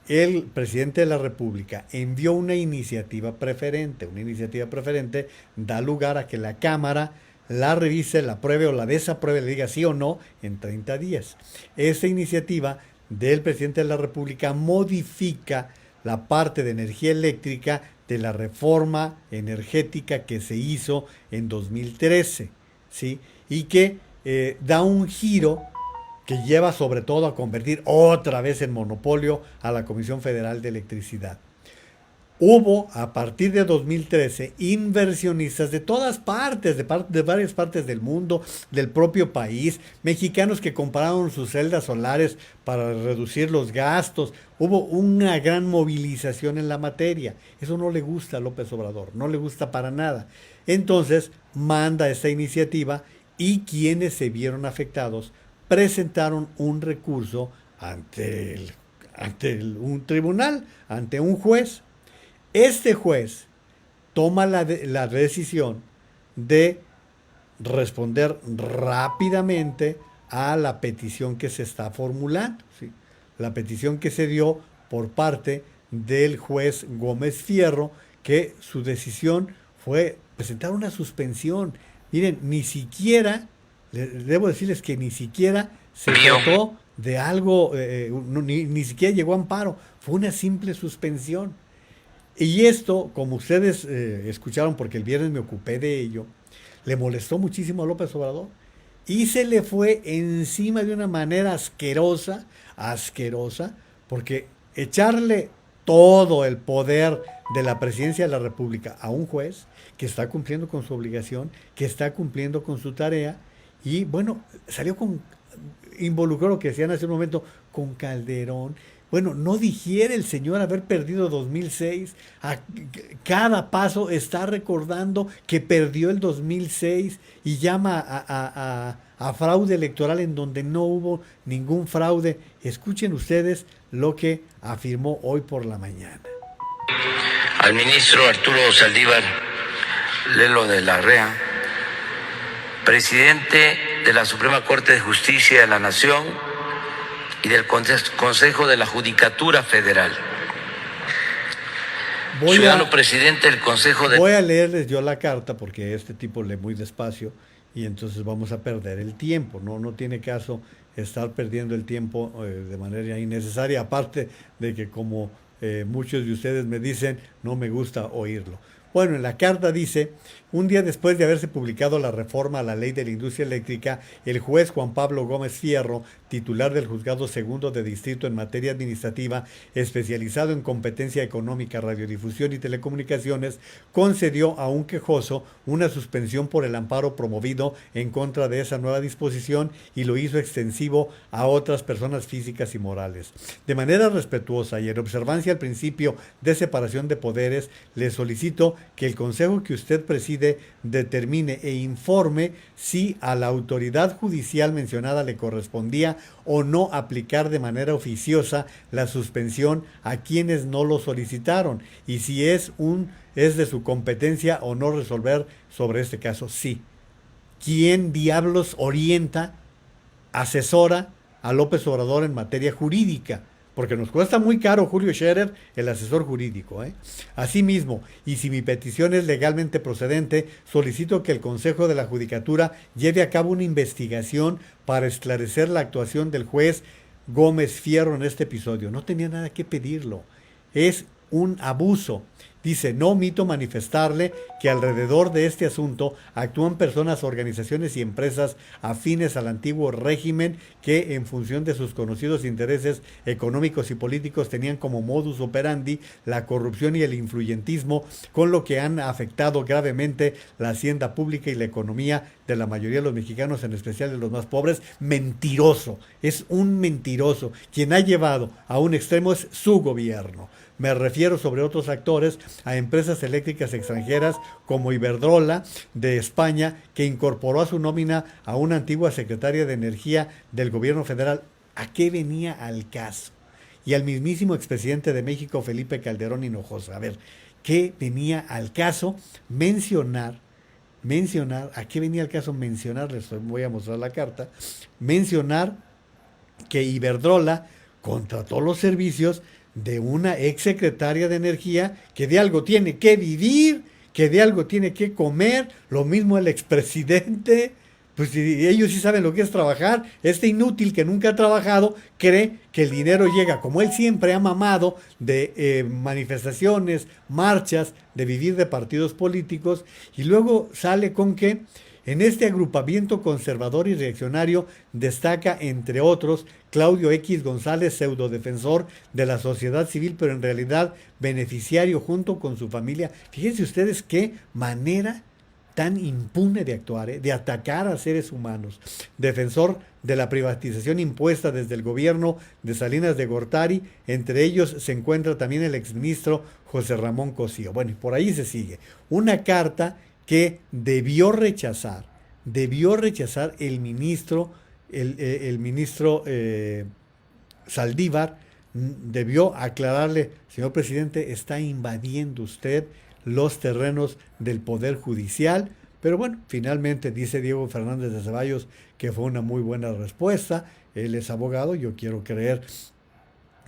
el presidente de la República envió una iniciativa preferente. Una iniciativa preferente da lugar a que la Cámara la revise, la apruebe o la desapruebe, le diga sí o no en 30 días. Esta iniciativa del presidente de la República modifica la parte de energía eléctrica de la reforma energética que se hizo en 2013, ¿sí? Y que da un giro que lleva sobre todo a convertir otra vez en monopolio a la Comisión Federal de Electricidad. Hubo, a partir de 2013, inversionistas de todas partes, de varias partes del mundo, del propio país, mexicanos que compraron sus celdas solares para reducir los gastos. Hubo una gran movilización en la materia. Eso no le gusta a López Obrador, no le gusta para nada. Entonces, manda esta iniciativa y quienes se vieron afectados presentaron un recurso ante un tribunal, ante un juez. Este juez toma la decisión de responder rápidamente a la petición que se está formulando, ¿sí? La petición que se dio por parte del juez Gómez Fierro, que su decisión fue presentar una suspensión. Miren, ni siquiera, debo decirles que ni siquiera se trató de algo, ni siquiera llegó a amparo, fue una simple suspensión. Y esto, como ustedes escucharon, porque el viernes me ocupé de ello, le molestó muchísimo a López Obrador y se le fue encima de una manera asquerosa, porque echarle todo el poder de la presidencia de la República a un juez que está cumpliendo con su obligación, que está cumpliendo con su tarea, y bueno, involucró lo que decían hace un momento con Calderón. Bueno, no digiere el señor haber perdido 2006. A cada paso está recordando que perdió el 2006 y llama a fraude electoral en donde no hubo ningún fraude. Escuchen ustedes lo que afirmó hoy por la mañana.
Al ministro Arturo Saldívar Lelo de la REA, presidente de la Suprema Corte de Justicia de la Nación y del Consejo de la Judicatura Federal. Ciudadano presidente del Consejo de...
Voy a leerles yo la carta porque este tipo lee muy despacio y entonces vamos a perder el tiempo. No tiene caso estar perdiendo el tiempo de manera innecesaria, aparte de que como muchos de ustedes me dicen, no me gusta oírlo. Bueno, en la carta dice: un día después de haberse publicado la reforma a la ley de la industria eléctrica, el juez Juan Pablo Gómez Fierro, titular del Juzgado Segundo de Distrito en materia administrativa, especializado en competencia económica, radiodifusión y telecomunicaciones, concedió a un quejoso una suspensión por el amparo promovido en contra de esa nueva disposición y lo hizo extensivo a otras personas físicas y morales. De manera respetuosa y en observancia al principio de separación de poderes, le solicito que el consejo que usted preside determine e informe si a la autoridad judicial mencionada le correspondía o no aplicar de manera oficiosa la suspensión a quienes no lo solicitaron, y si es de su competencia o no resolver sobre este caso. Sí. ¿Quién diablos orienta, asesora a López Obrador en materia jurídica? Porque nos cuesta muy caro Julio Scherer, el asesor jurídico. Asimismo, y si mi petición es legalmente procedente, solicito que el Consejo de la Judicatura lleve a cabo una investigación para esclarecer la actuación del juez Gómez Fierro en este episodio. No tenía nada que pedirlo. Es un abuso. Dice: no omito manifestarle que alrededor de este asunto actúan personas, organizaciones y empresas afines al antiguo régimen que, en función de sus conocidos intereses económicos y políticos, tenían como modus operandi la corrupción y el influyentismo, con lo que han afectado gravemente la hacienda pública y la economía de la mayoría de los mexicanos, en especial de los más pobres. Mentiroso, es un mentiroso. Quien ha llevado a un extremo es su gobierno. Me refiero, sobre otros actores, a empresas eléctricas extranjeras como Iberdrola de España, que incorporó a su nómina a una antigua secretaria de Energía del gobierno federal. ¿A qué venía al caso? Y al mismísimo expresidente de México, Felipe Calderón Hinojosa. A ver, ¿qué venía al caso? Mencionar, ¿a qué venía al caso mencionar? Les voy a mostrar la carta. Mencionar que Iberdrola contrató los servicios de una exsecretaria de Energía que de algo tiene que vivir, que de algo tiene que comer. Lo mismo el expresidente. Pues ellos sí saben lo que es trabajar. Este inútil que nunca ha trabajado cree que el dinero llega, como él siempre ha mamado, de manifestaciones, marchas, de vivir de partidos políticos, y luego sale con que en este agrupamiento conservador y reaccionario destaca, entre otros, Claudio X González, pseudodefensor de la sociedad civil, pero en realidad beneficiario junto con su familia. Fíjense ustedes qué manera tan impune de actuar, de atacar a seres humanos. Defensor de la privatización impuesta desde el gobierno de Salinas de Gortari. Entre ellos se encuentra también el exministro José Ramón Cosío. Bueno, y por ahí se sigue. Una carta que debió rechazar el ministro, el ministro Saldívar. Debió aclararle: señor presidente, está invadiendo usted los terrenos del Poder Judicial. Pero bueno, finalmente dice Diego Fernández de Ceballos que fue una muy buena respuesta. Él es abogado, yo quiero creer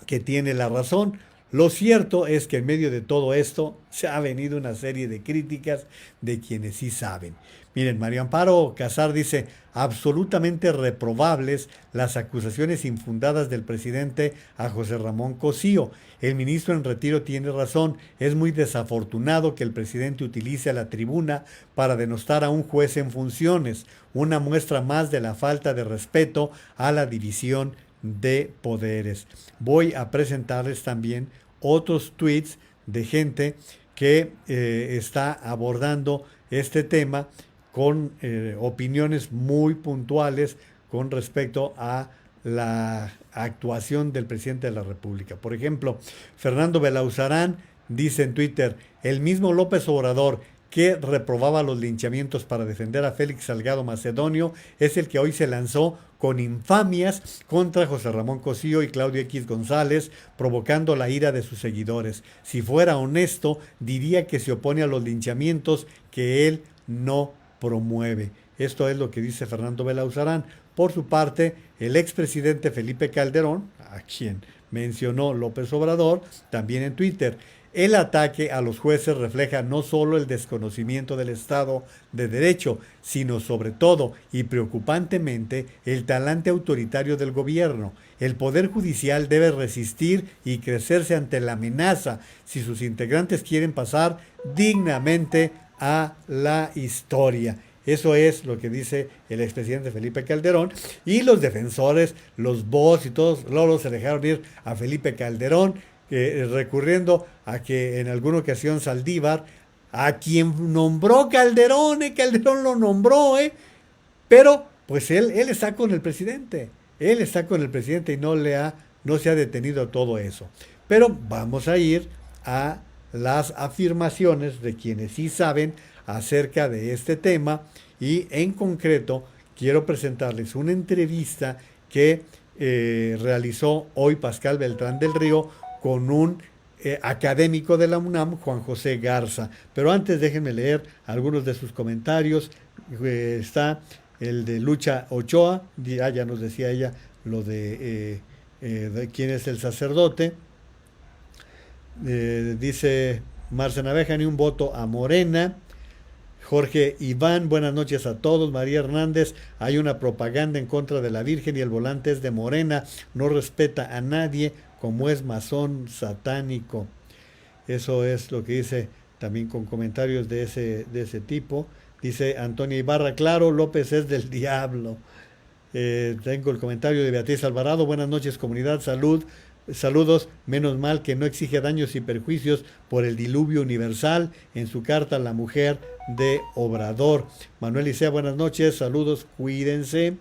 que tiene la razón. Lo cierto es que en medio de todo esto se ha venido una serie de críticas de quienes sí saben. Miren, María Amparo Casar dice: absolutamente reprobables las acusaciones infundadas del presidente a José Ramón Cosío. El ministro en retiro tiene razón. Es muy desafortunado que el presidente utilice a la tribuna para denostar a un juez en funciones. Una muestra más de la falta de respeto a la división de poderes. Voy a presentarles también otros tweets de gente que está abordando este tema con opiniones muy puntuales con respecto a la actuación del presidente de la República. Por ejemplo, Fernando Belauzarán dice en Twitter: el mismo López Obrador que reprobaba los linchamientos para defender a Félix Salgado Macedonio es el que hoy se lanzó con infamias contra José Ramón Cosío y Claudio X González, provocando la ira de sus seguidores. Si fuera honesto, diría que se opone a los linchamientos que él no promueve. Esto es lo que dice Fernando Belauzarán. Por su parte, el expresidente Felipe Calderón, a quien mencionó López Obrador, también en Twitter: El ataque a los jueces refleja no solo el desconocimiento del Estado de Derecho, sino sobre todo y preocupantemente el talante autoritario del gobierno. El Poder Judicial debe resistir y crecerse ante la amenaza si sus integrantes quieren pasar dignamente a la historia. Eso es lo que dice el expresidente Felipe Calderón, y los defensores, los bots y todos, luego se dejaron ir a Felipe Calderón, recurriendo a que en alguna ocasión Saldívar, a quien nombró Calderón, Calderón lo nombró, pero pues él está con el presidente, y no se ha detenido todo eso. Pero vamos a ir a las afirmaciones de quienes sí saben acerca de este tema, y en concreto quiero presentarles una entrevista que realizó hoy Pascal Beltrán del Río con un académico de la UNAM, Juan José Garza. Pero antes déjenme leer algunos de sus comentarios. Está el de Lucha Ochoa, ya nos decía ella lo de quién es el sacerdote. Dice Marce Naveja, ni un voto a Morena. Jorge Iván, buenas noches a todos. María Hernández, hay una propaganda en contra de la Virgen y el volante es de Morena, no respeta a nadie, como es masón satánico. Eso es lo que dice, también con comentarios de ese tipo. Dice Antonia Ibarra, claro, López es del diablo. Tengo el comentario de Beatriz Alvarado, buenas noches comunidad, saludos, menos mal que no exige daños y perjuicios por el diluvio universal, en su carta a la mujer de Obrador. Manuel Isea, buenas noches, saludos, cuídense.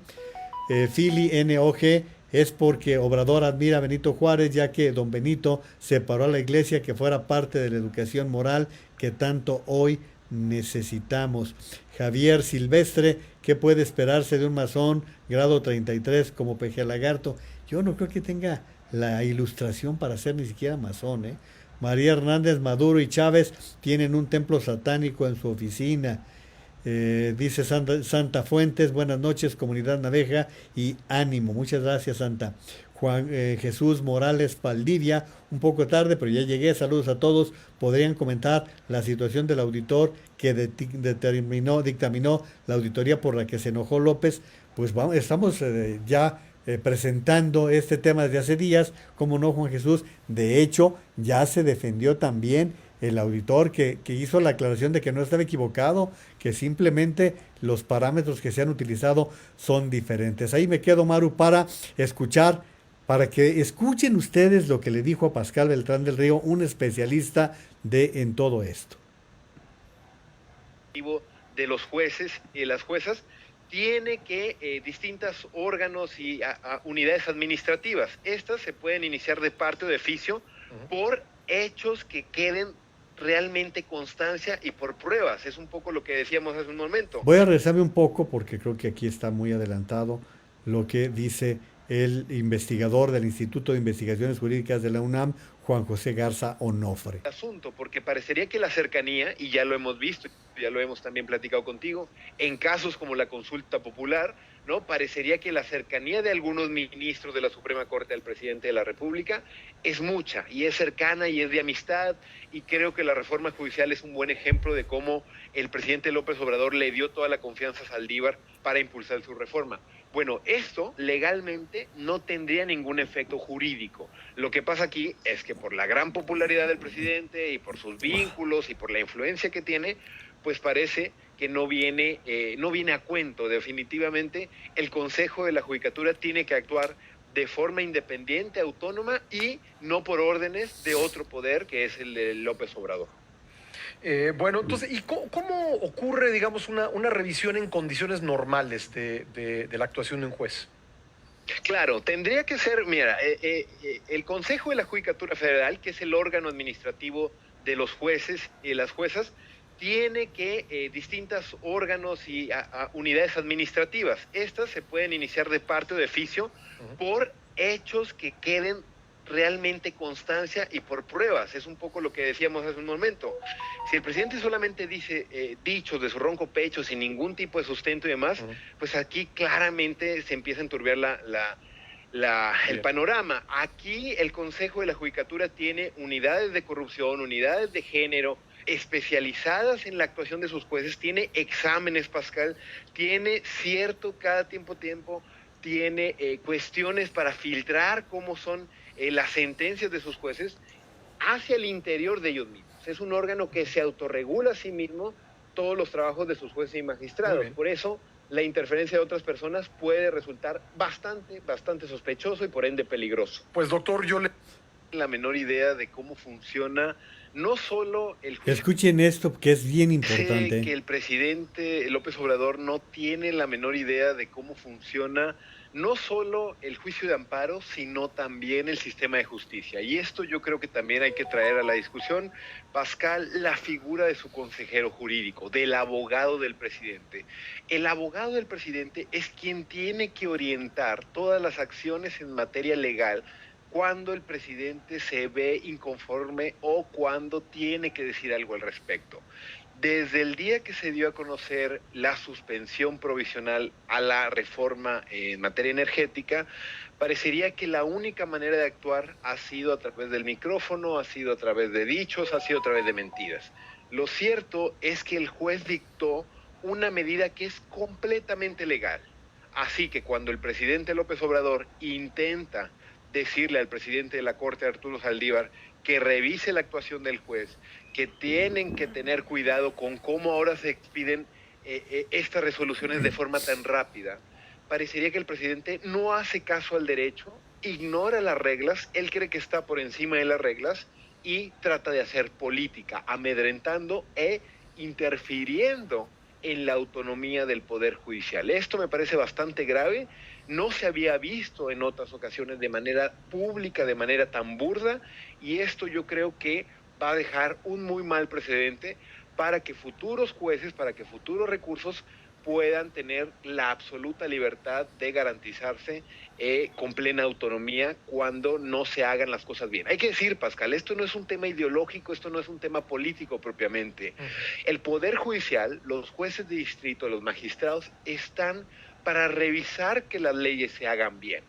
Fili NOG, es porque Obrador admira a Benito Juárez, ya que don Benito separó a la iglesia que fuera parte de la educación moral que tanto hoy necesitamos. Javier Silvestre, ¿qué puede esperarse de un masón grado 33 como Peje Lagarto? Yo no creo que tenga la ilustración para ser ni siquiera masón, María Hernández, Maduro y Chávez tienen un templo satánico en su oficina. Dice Santa Fuentes, buenas noches comunidad Naveja y ánimo, muchas gracias Santa. Juan Jesús Morales Paldivia, un poco tarde pero ya llegué, saludos a todos. ¿Podrían comentar la situación del auditor que dictaminó la auditoría por la que se enojó López? Pues vamos, estamos ya presentando este tema desde hace días, como no, Juan Jesús. De hecho, ya se defendió también el auditor que hizo la aclaración de que no estaba equivocado, que simplemente los parámetros que se han utilizado son diferentes. Ahí me quedo, Maru, para que escuchen ustedes lo que le dijo a Pascal Beltrán del Río, un especialista en todo esto.
De los jueces y las juezas tiene que distintos órganos y unidades administrativas, estas se pueden iniciar de parte o de oficio por hechos que queden realmente constancia y por pruebas. Es un poco lo que decíamos hace un momento.
Voy a regresarme un poco porque creo que aquí está muy adelantado lo que dice el investigador del Instituto de Investigaciones Jurídicas de la UNAM, Juan José Garza Onofre.
Asunto, porque parecería que la cercanía, y ya lo hemos visto, ya lo hemos también platicado contigo, en casos como la consulta popular, ¿no? Parecería que la cercanía de algunos ministros de la Suprema Corte al presidente de la República es mucha, y es cercana, y es de amistad, y creo que la reforma judicial es un buen ejemplo de cómo el presidente López Obrador le dio toda la confianza a Saldívar para impulsar su reforma. Bueno, esto legalmente no tendría ningún efecto jurídico. Lo que pasa aquí es que por la gran popularidad del presidente y por sus vínculos y por la influencia que tiene, pues parece que no viene a cuento. Definitivamente el Consejo de la Judicatura tiene que actuar de forma independiente, autónoma y no por órdenes de otro poder que es el de López Obrador.
Bueno, entonces, ¿y cómo ocurre, digamos, una revisión en condiciones normales de la actuación de un juez?
Claro, tendría que ser, mira, el Consejo de la Judicatura Federal, que es el órgano administrativo de los jueces y las juezas, tiene que distintos órganos y unidades administrativas, estas se pueden iniciar de parte o de oficio por hechos que queden realmente constancia y por pruebas. Es un poco lo que decíamos hace un momento. Si el presidente solamente dice dichos de su ronco pecho sin ningún tipo de sustento y demás, pues aquí claramente se empieza a enturbiar el panorama. Aquí el Consejo de la Judicatura tiene unidades de corrupción, unidades de género, especializadas en la actuación de sus jueces, tiene exámenes, Pascal, tiene cierto, cada tiempo, tiene cuestiones para filtrar cómo son las sentencias de sus jueces hacia el interior de ellos mismos. Es un órgano que se autorregula a sí mismo todos los trabajos de sus jueces y magistrados. Por eso, la interferencia de otras personas puede resultar bastante sospechoso y por ende peligroso.
Pues doctor, yo le...
La menor idea de cómo funciona no solo el juicio.
Escuchen esto, que es bien importante.
Sé que el presidente López Obrador no tiene la menor idea de cómo funciona no solo el juicio de amparo, sino también el sistema de justicia. Y esto yo creo que también hay que traer a la discusión, Pascal, la figura de su consejero jurídico, del abogado del presidente. El abogado del presidente es quien tiene que orientar todas las acciones en materia legal cuando el presidente se ve inconforme o cuando tiene que decir algo al respecto. Desde el día que se dio a conocer la suspensión provisional a la reforma en materia energética, parecería que la única manera de actuar ha sido a través del micrófono, ha sido a través de dichos, ha sido a través de mentiras. Lo cierto es que el juez dictó una medida que es completamente legal. Así que cuando el presidente López Obrador intenta decirle al presidente de la Corte, Arturo Saldívar, que revise la actuación del juez, que tienen que tener cuidado con cómo ahora se expiden estas resoluciones de forma tan rápida, parecería que el presidente no hace caso al derecho, ignora las reglas, él cree que está por encima de las reglas y trata de hacer política, amedrentando e interfiriendo en la autonomía del Poder Judicial. Esto me parece bastante grave, no se había visto en otras ocasiones de manera pública, de manera tan burda, y esto yo creo que va a dejar un muy mal precedente para que futuros jueces, para que futuros recursos puedan tener la absoluta libertad de garantizarse con plena autonomía cuando no se hagan las cosas bien. Hay que decir, Pascal, esto no es un tema ideológico, esto no es un tema político propiamente. El Poder Judicial, los jueces de distrito, los magistrados, están para revisar que las leyes se hagan bien,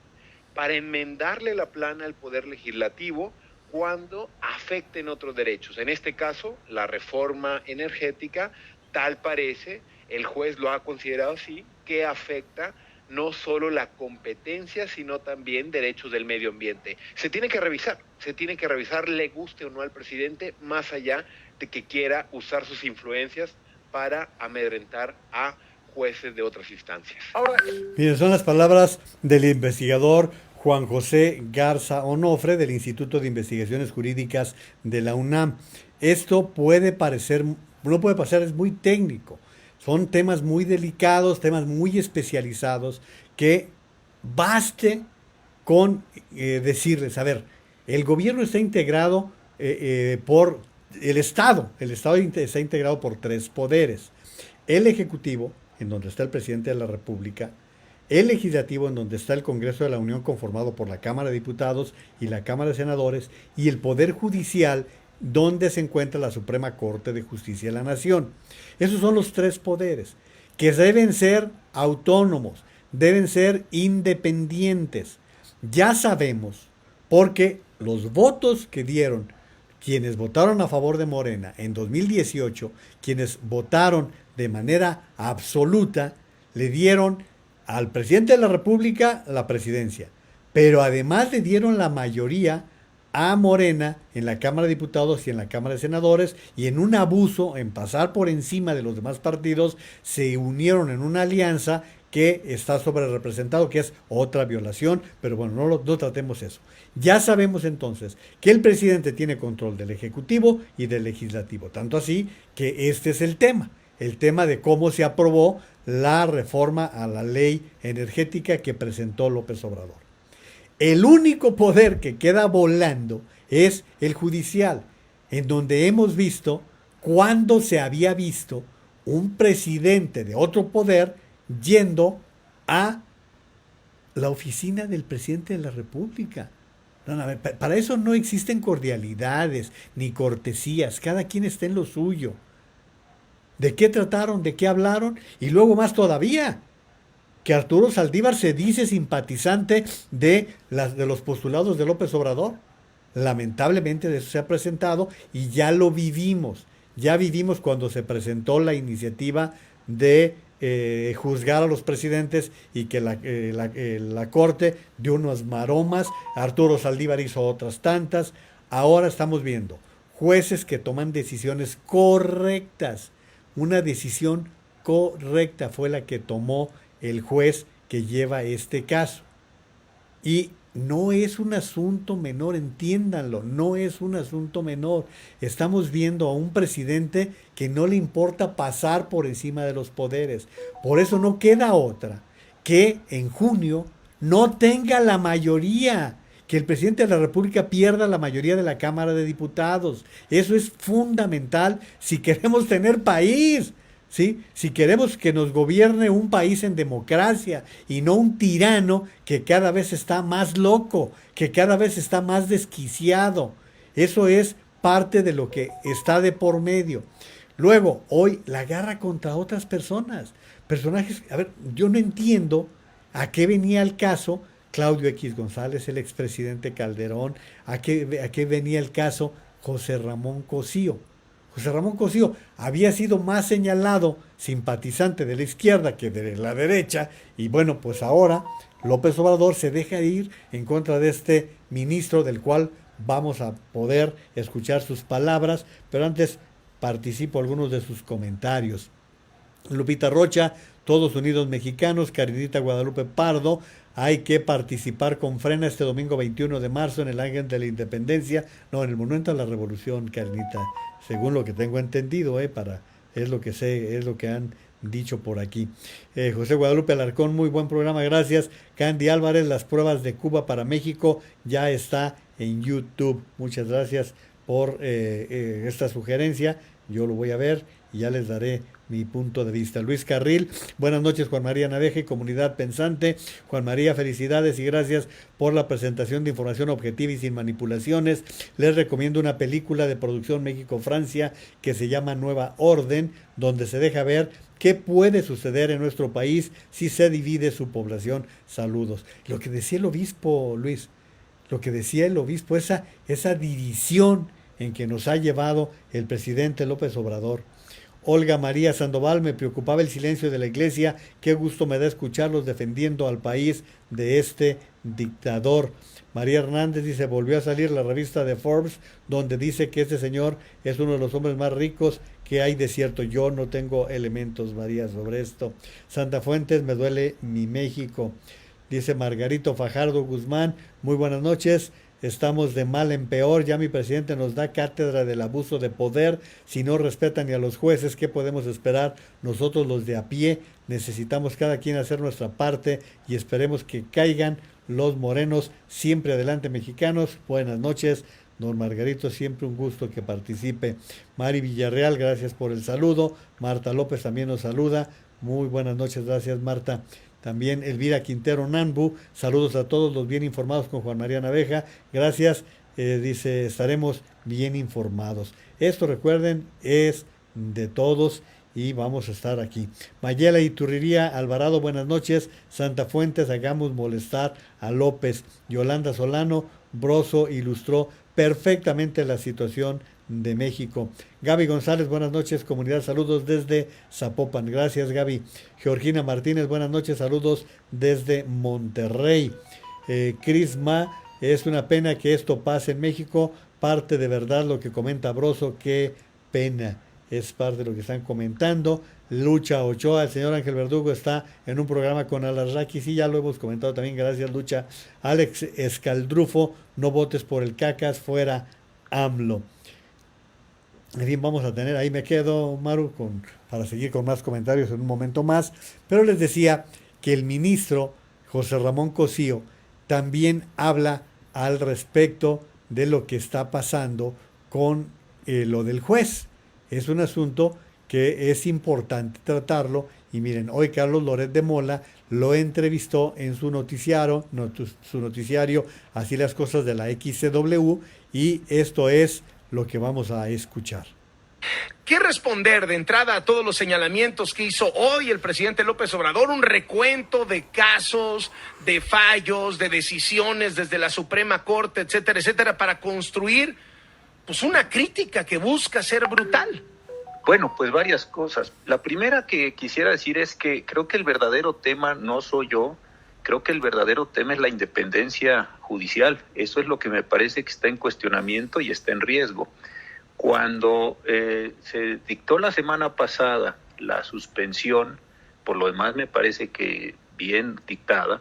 para enmendarle la plana al Poder Legislativo cuando afecten otros derechos. En este caso, la reforma energética, tal parece, el juez lo ha considerado así, que afecta no solo la competencia, sino también derechos del medio ambiente. Se tiene que revisar, le guste o no al presidente, más allá de que quiera usar sus influencias para amedrentar a jueces de otras instancias.
Ahora,
miren, son las palabras del investigador Juan José Garza Onofre del Instituto de Investigaciones Jurídicas de la UNAM. Esto puede parecer, no puede pasar, es muy técnico. Son temas muy delicados, temas muy especializados, que baste con decirles, a ver, el gobierno está integrado por el Estado está integrado por tres poderes: el Ejecutivo, en donde está el presidente de la República; el Legislativo, en donde está el Congreso de la Unión conformado por la Cámara de Diputados y la Cámara de Senadores; y el Poder Judicial, donde se encuentra la Suprema Corte de Justicia de la Nación. Esos son los tres poderes, que deben ser autónomos, deben ser independientes. Ya sabemos, porque los votos que dieron quienes votaron a favor de Morena en 2018, quienes votaron de manera absoluta, le dieron al presidente de la República la presidencia, pero además le dieron la mayoría a Morena en la Cámara de Diputados y en la Cámara de Senadores, y en un abuso, en pasar por encima de los demás partidos, se unieron en una alianza que está sobre representado, que es otra violación, pero bueno, no tratemos eso. Ya sabemos entonces que el presidente tiene control del Ejecutivo y del Legislativo, tanto así que este es el tema de cómo se aprobó la reforma a la ley energética que presentó López Obrador. El único poder que queda volando es el judicial, en donde hemos visto cuándo se había visto un presidente de otro poder yendo a la oficina del presidente de la República. No, para eso no existen cordialidades ni cortesías, cada quien está en lo suyo. ¿De qué trataron? ¿De qué hablaron? Y luego más todavía, que Arturo Saldívar se dice simpatizante de los postulados de López Obrador. Lamentablemente de eso se ha presentado y ya lo vivimos. Ya vivimos cuando se presentó la iniciativa de juzgar a los presidentes y que la Corte dio unas maromas. Arturo Saldívar hizo otras tantas. Ahora estamos viendo jueces que toman decisiones correctas. Una decisión correcta fue la que tomó el juez que lleva este caso. Y no es un asunto menor, entiéndanlo, no es un asunto menor. Estamos viendo a un presidente que no le importa pasar por encima de los poderes. Por eso no queda otra que en junio no tenga la mayoría, que el presidente de la República pierda la mayoría de la Cámara de Diputados. Eso es fundamental si queremos tener país. ¿Sí? Si queremos que nos gobierne un país en democracia y no un tirano que cada vez está más loco, que cada vez está más desquiciado. Eso es parte de lo que está de por medio. Luego, hoy, la guerra contra otras personajes. A ver, yo no entiendo a qué venía el caso Claudio X González, el expresidente Calderón, a qué venía el caso José Ramón Cosío. José Ramón Cosío había sido más señalado simpatizante de la izquierda que de la derecha, y bueno, pues ahora López Obrador se deja ir en contra de este ministro, del cual vamos a poder escuchar sus palabras, pero antes participo algunos de sus comentarios. Lupita Rocha, todos unidos mexicanos. Carinita Guadalupe Pardo, hay que participar con frena este domingo 21 de marzo en el Ángel de la Independencia, no, en el Monumento a la Revolución, Carinita, según lo que tengo entendido, es lo que sé, es lo que han dicho por aquí. José Guadalupe Alarcón, muy buen programa, gracias. Candy Álvarez, las pruebas de Cuba para México ya está en YouTube. Muchas gracias por esta sugerencia, yo lo voy a ver y ya les daré mi punto de vista. Luis Carril, buenas noches Juan María Naveja y comunidad pensante. Juan María, felicidades y gracias por la presentación de información objetiva y sin manipulaciones. Les recomiendo una película de producción México-Francia que se llama Nueva Orden, donde se deja ver qué puede suceder en nuestro país si se divide su población. Saludos. Lo que decía el obispo, Luis, esa división en que nos ha llevado el presidente López Obrador. Olga María Sandoval, me preocupaba el silencio de la iglesia, qué gusto me da escucharlos defendiendo al país de este dictador. María Hernández dice, volvió a salir la revista de Forbes, donde dice que este señor es uno de los hombres más ricos que hay de cierto. Yo no tengo elementos, María, sobre esto. Santa Fuentes, me duele mi México. Dice Margarito Fajardo Guzmán, muy buenas noches. Estamos de mal en peor, ya mi presidente nos da cátedra del abuso de poder, si no respetan ni a los jueces, ¿qué podemos esperar? Nosotros los de a pie necesitamos cada quien hacer nuestra parte y esperemos que caigan los morenos. Siempre adelante mexicanos, buenas noches, don Margarito, siempre un gusto que participe. Mari Villarreal, gracias por el saludo. Marta López también nos saluda, muy buenas noches, gracias Marta. También Elvira Quintero Nambu, saludos a todos los bien informados con Juan María Naveja, gracias, dice, estaremos bien informados. Esto, recuerden, es de todos y vamos a estar aquí. Mayela Iturriría Alvarado, buenas noches. Santa Fuentes, hagamos molestar a López. Yolanda Solano, Broso ilustró perfectamente la situación de México. Gaby González, buenas noches, comunidad, saludos desde Zapopan, gracias Gaby. Georgina Martínez, buenas noches, saludos desde Monterrey. Cris Ma, es una pena que esto pase en México, parte de verdad lo que comenta Broso, qué pena, es parte de lo que están comentando. Lucha Ochoa, el señor Ángel Verdugo está en un programa con Alarraqui, sí, ya lo hemos comentado también, gracias Lucha. Alex Escaldrufo, no votes por el cacas, fuera AMLO. En fin, vamos a tener, ahí me quedo, Maru, para seguir con más comentarios en un momento más. Pero les decía que el ministro José Ramón Cosío también habla al respecto de lo que está pasando con lo del juez. Es un asunto que es importante tratarlo. Y miren, hoy Carlos Loret de Mola lo entrevistó en su noticiario, Así las cosas de la XCW, y esto es lo que vamos a escuchar.
¿Qué responder de entrada a todos los señalamientos que hizo hoy el presidente López Obrador? Un recuento de casos, de fallos, de decisiones desde la Suprema Corte, etcétera, etcétera, para construir pues una crítica que busca ser brutal.
Bueno, pues varias cosas. La primera que quisiera decir es que creo que el verdadero tema no soy yo, creo que el verdadero tema es la independencia judicial. Eso es lo que me parece que está en cuestionamiento y está en riesgo. Cuando se dictó la semana pasada la suspensión, por lo demás me parece que bien dictada,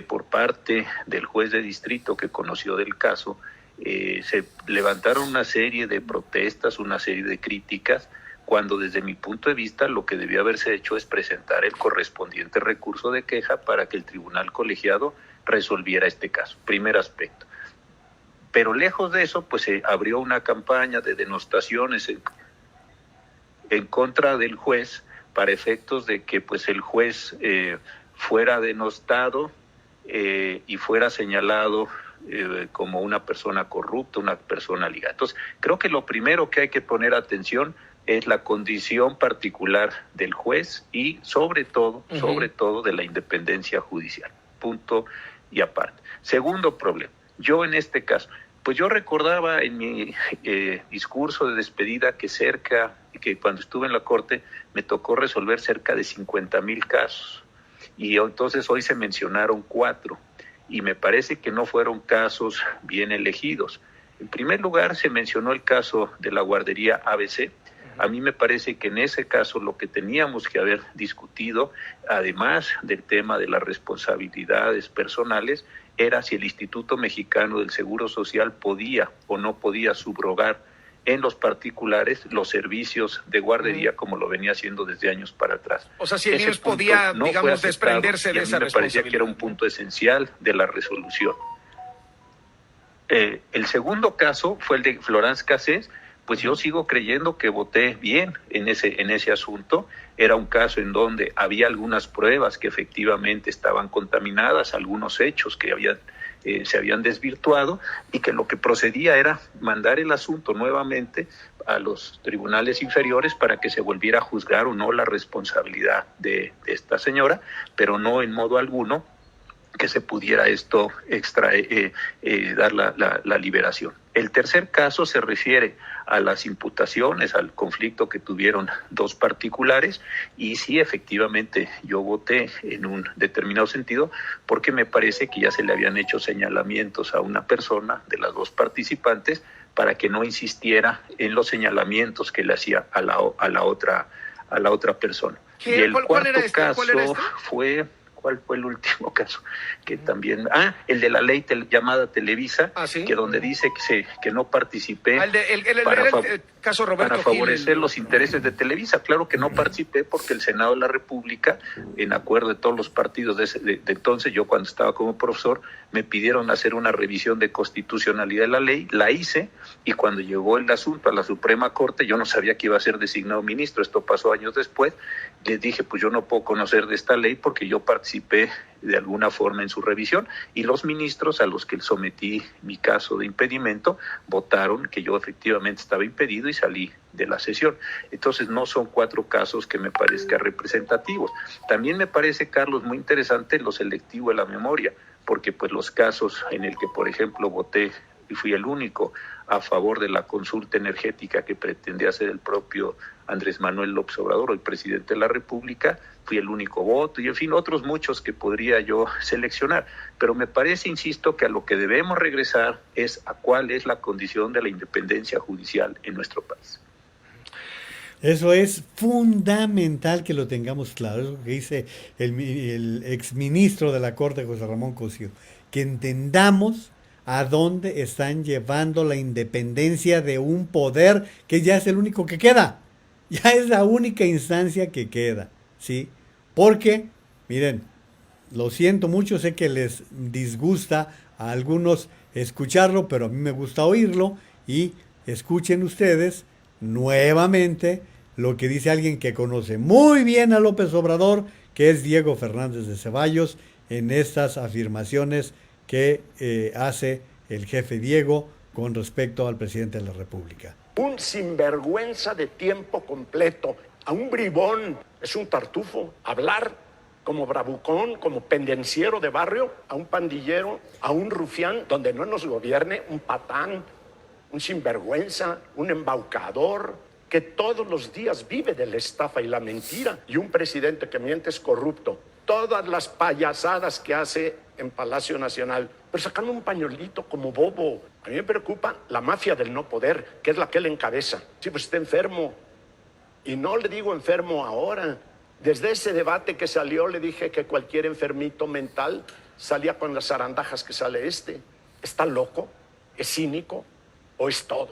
por parte del juez de distrito que conoció del caso, se levantaron una serie de protestas, una serie de críticas, cuando desde mi punto de vista lo que debió haberse hecho es presentar el correspondiente recurso de queja para que el tribunal colegiado resolviera este caso. Primer aspecto. Pero lejos de eso, pues se abrió una campaña de denostaciones en contra del juez para efectos de que pues el juez fuera denostado y fuera señalado como una persona corrupta, una persona ligada. Entonces, creo que lo primero que hay que poner atención es la condición particular del juez y sobre todo de la independencia judicial. Punto y aparte. Segundo problema. Yo en este caso, pues yo recordaba en mi discurso de despedida que cuando estuve en la Corte me tocó resolver cerca de 50,000 casos y entonces hoy se mencionaron 4 y me parece que no fueron casos bien elegidos. En primer lugar se mencionó el caso de la guardería ABC. A mí me parece que en ese caso lo que teníamos que haber discutido, además del tema de las responsabilidades personales, era si el Instituto Mexicano del Seguro Social podía o no podía subrogar en los particulares los servicios de guardería como lo venía haciendo desde años para atrás.
O sea, si el IMSS podía, no digamos, desprenderse de esa responsabilidad. Me
parecía que era un punto esencial de la resolución. El segundo caso fue el de Florence Cassés. Pues yo sigo creyendo que voté bien en ese asunto. Era un caso en donde había algunas pruebas que efectivamente estaban contaminadas, algunos hechos que se habían desvirtuado y que lo que procedía era mandar el asunto nuevamente a los tribunales inferiores para que se volviera a juzgar o no la responsabilidad de esta señora, pero no en modo alguno que se pudiera esto dar la liberación. El tercer caso se refiere a las imputaciones, al conflicto que tuvieron 2 particulares y sí, efectivamente, yo voté en un determinado sentido porque me parece que ya se le habían hecho señalamientos a una persona de las 2 participantes para que no insistiera en los señalamientos que le hacía a la otra persona. Y el cuarto caso fue... ¿Cuál fue el último caso? Que también, el de la ley llamada Televisa, que donde dice que no participé
caso Roberto
para favorecer
Gil,
los intereses de Televisa. Claro que no participé porque el Senado de la República, en acuerdo de todos los partidos de entonces, yo cuando estaba como profesor, me pidieron hacer una revisión de constitucionalidad de la ley, la hice, y cuando llegó el asunto a la Suprema Corte, yo no sabía que iba a ser designado ministro, esto pasó años después, les dije, pues yo no puedo conocer de esta ley porque yo participé de alguna forma en su revisión, y los ministros a los que sometí mi caso de impedimento votaron que yo efectivamente estaba impedido y salí de la sesión. Entonces no son 4 casos que me parezcan representativos. También me parece, Carlos, muy interesante lo selectivo de la memoria, porque pues los casos en el que, por ejemplo, voté y fui el único a favor de la consulta energética que pretendía hacer el propio Andrés Manuel López Obrador, el presidente de la República, fui el único voto, y en fin, otros muchos que podría yo seleccionar. Pero me parece, insisto, que a lo que debemos regresar es a cuál es la condición de la independencia judicial en nuestro país.
Eso es fundamental que lo tengamos claro, es lo que dice el exministro de la Corte, José Ramón Cosío, que entendamos a dónde están llevando la independencia de un poder que ya es el único que queda, ya es la única instancia que queda, ¿sí? Porque, miren, lo siento mucho, sé que les disgusta a algunos escucharlo, pero a mí me gusta oírlo, y escuchen ustedes nuevamente lo que dice alguien que conoce muy bien a López Obrador, que es Diego Fernández de Ceballos, en estas afirmaciones que hace el jefe Diego con respecto al presidente de la República.
un sinvergüenza de tiempo completo, a un bribón, es un tartufo, hablar como bravucón, como pendenciero de barrio, a un pandillero, a un rufián, donde no nos gobierne un patán, un sinvergüenza, un embaucador, que todos los días vive de la estafa y la mentira, y un presidente que miente es corrupto. Todas las payasadas que hace en Palacio Nacional, pero sacando un pañuelito como bobo. A mí me preocupa la mafia del no poder, que es la que él encabeza. Sí, pues está enfermo. Y no le digo enfermo ahora. Desde ese debate que salió, le dije que cualquier enfermito mental salía con las zarandajas que sale este. ¿Está loco? ¿Es cínico? ¿O es todo?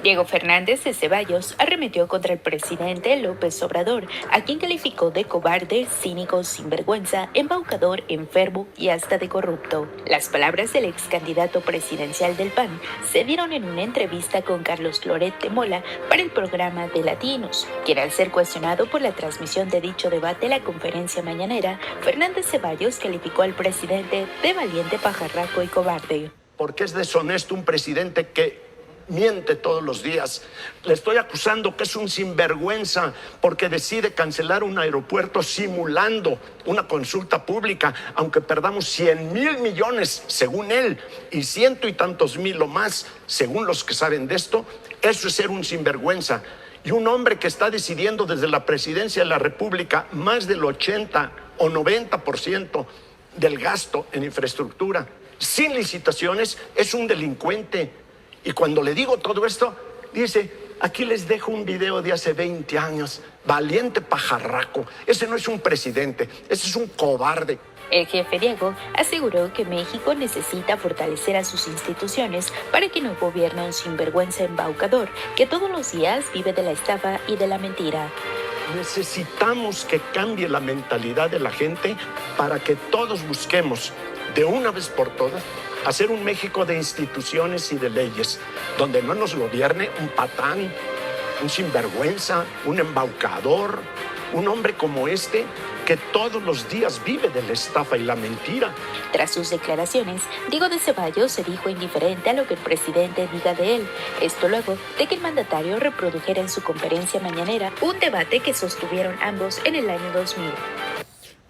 Diego Fernández de Ceballos arremetió contra el presidente López Obrador, a quien calificó de cobarde, cínico, sinvergüenza, embaucador, enfermo y hasta de corrupto. Las palabras del ex candidato presidencial del PAN se dieron en una entrevista con Carlos Loret de Mola para el programa de Latinos, quien al ser cuestionado por la transmisión de dicho debate en la conferencia mañanera, Fernández Ceballos calificó al presidente de valiente, pajarraco y cobarde.
Porque es deshonesto un presidente que miente todos los días. Le estoy acusando que es un sinvergüenza porque decide cancelar un aeropuerto simulando una consulta pública, aunque perdamos 100,000 millones según él y 100 y tantos mil o más según los que saben de esto. Eso es ser un sinvergüenza. Y un hombre que está decidiendo desde la presidencia de la República más del 80 o 90% del gasto en infraestructura sin licitaciones es un delincuente. Y cuando le digo todo esto, dice, aquí les dejo un video de hace 20 años, valiente pajarraco. Ese no es un presidente, ese es un cobarde.
El jefe Diego aseguró que México necesita fortalecer a sus instituciones para que no gobierne un sinvergüenza embaucador que todos los días vive de la estafa y de la mentira.
Necesitamos que cambie la mentalidad de la gente para que todos busquemos, de una vez por todas, hacer un México de instituciones y de leyes, donde no nos gobierne un patán, un sinvergüenza, un embaucador, un hombre como este que todos los días vive de la estafa y la mentira.
Tras sus declaraciones, Diego de Ceballos se dijo indiferente a lo que el presidente diga de él. Esto luego de que el mandatario reprodujera en su conferencia mañanera un debate que sostuvieron ambos en el año 2000.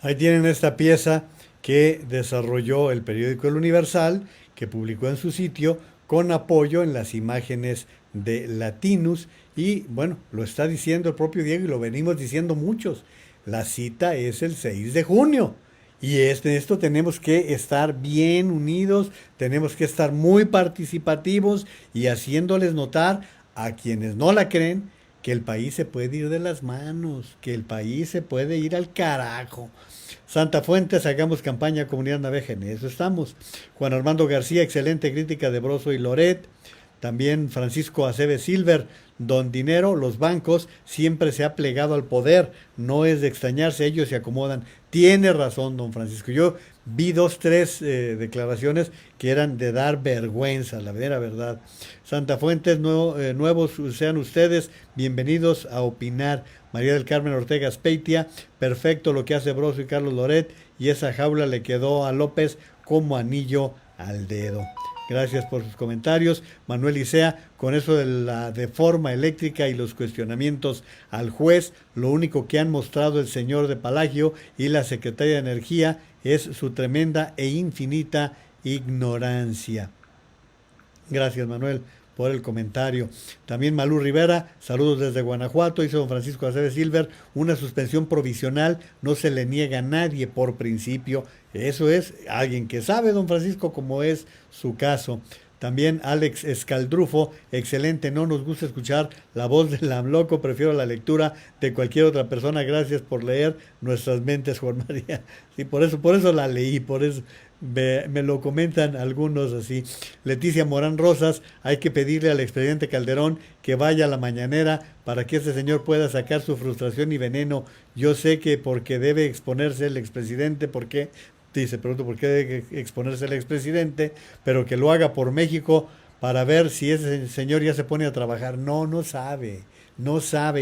Ahí tienen esta pieza que desarrolló el periódico El Universal, que publicó en su sitio con apoyo en las imágenes de Latinos. Y bueno, lo está diciendo el propio Diego y lo venimos diciendo muchos. La cita es el 6 de junio. Y en esto tenemos que estar bien unidos, tenemos que estar muy participativos y haciéndoles notar a quienes no la creen que el país se puede ir de las manos, que el país se puede ir al carajo. Santa Fuentes, hagamos campaña Comunidad Naveja, en eso estamos. Juan Armando García, excelente crítica de Broso y Loret. También Francisco Aceves Silver, don Dinero, los bancos siempre se ha plegado al poder, no es de extrañarse, ellos se acomodan. Tiene razón, don Francisco. Yo vi 2-3 declaraciones que eran de dar vergüenza, la mera verdad. Santa Fuentes, nuevos sean ustedes, bienvenidos a opinar. María del Carmen Ortega Speitia, perfecto lo que hace Broso y Carlos Loret, y esa jaula le quedó a López como anillo al dedo. Gracias por sus comentarios. Manuel Isea, con eso de la reforma eléctrica y los cuestionamientos al juez, lo único que han mostrado el señor de Palagio y la secretaria de Energía es su tremenda e infinita ignorancia. Gracias, Manuel, por el comentario. También Malú Rivera, saludos desde Guanajuato, dice don Francisco Aceves Silver, una suspensión provisional no se le niega a nadie por principio. Eso es alguien que sabe, don Francisco, como es su caso. También Alex Escaldrufo, excelente, no nos gusta escuchar la voz del AMLoco, prefiero la lectura de cualquier otra persona, gracias por leer nuestras mentes, Juan María. Sí, por eso la leí, por eso me lo comentan algunos así. Leticia Morán Rosas, hay que pedirle al expresidente Calderón que vaya a la mañanera para que ese señor pueda sacar su frustración y veneno. Yo sé que porque debe exponerse el expresidente, porque dice, pregunto por qué debe exponerse el expresidente, pero que lo haga por México para ver si ese señor ya se pone a trabajar. No sabe,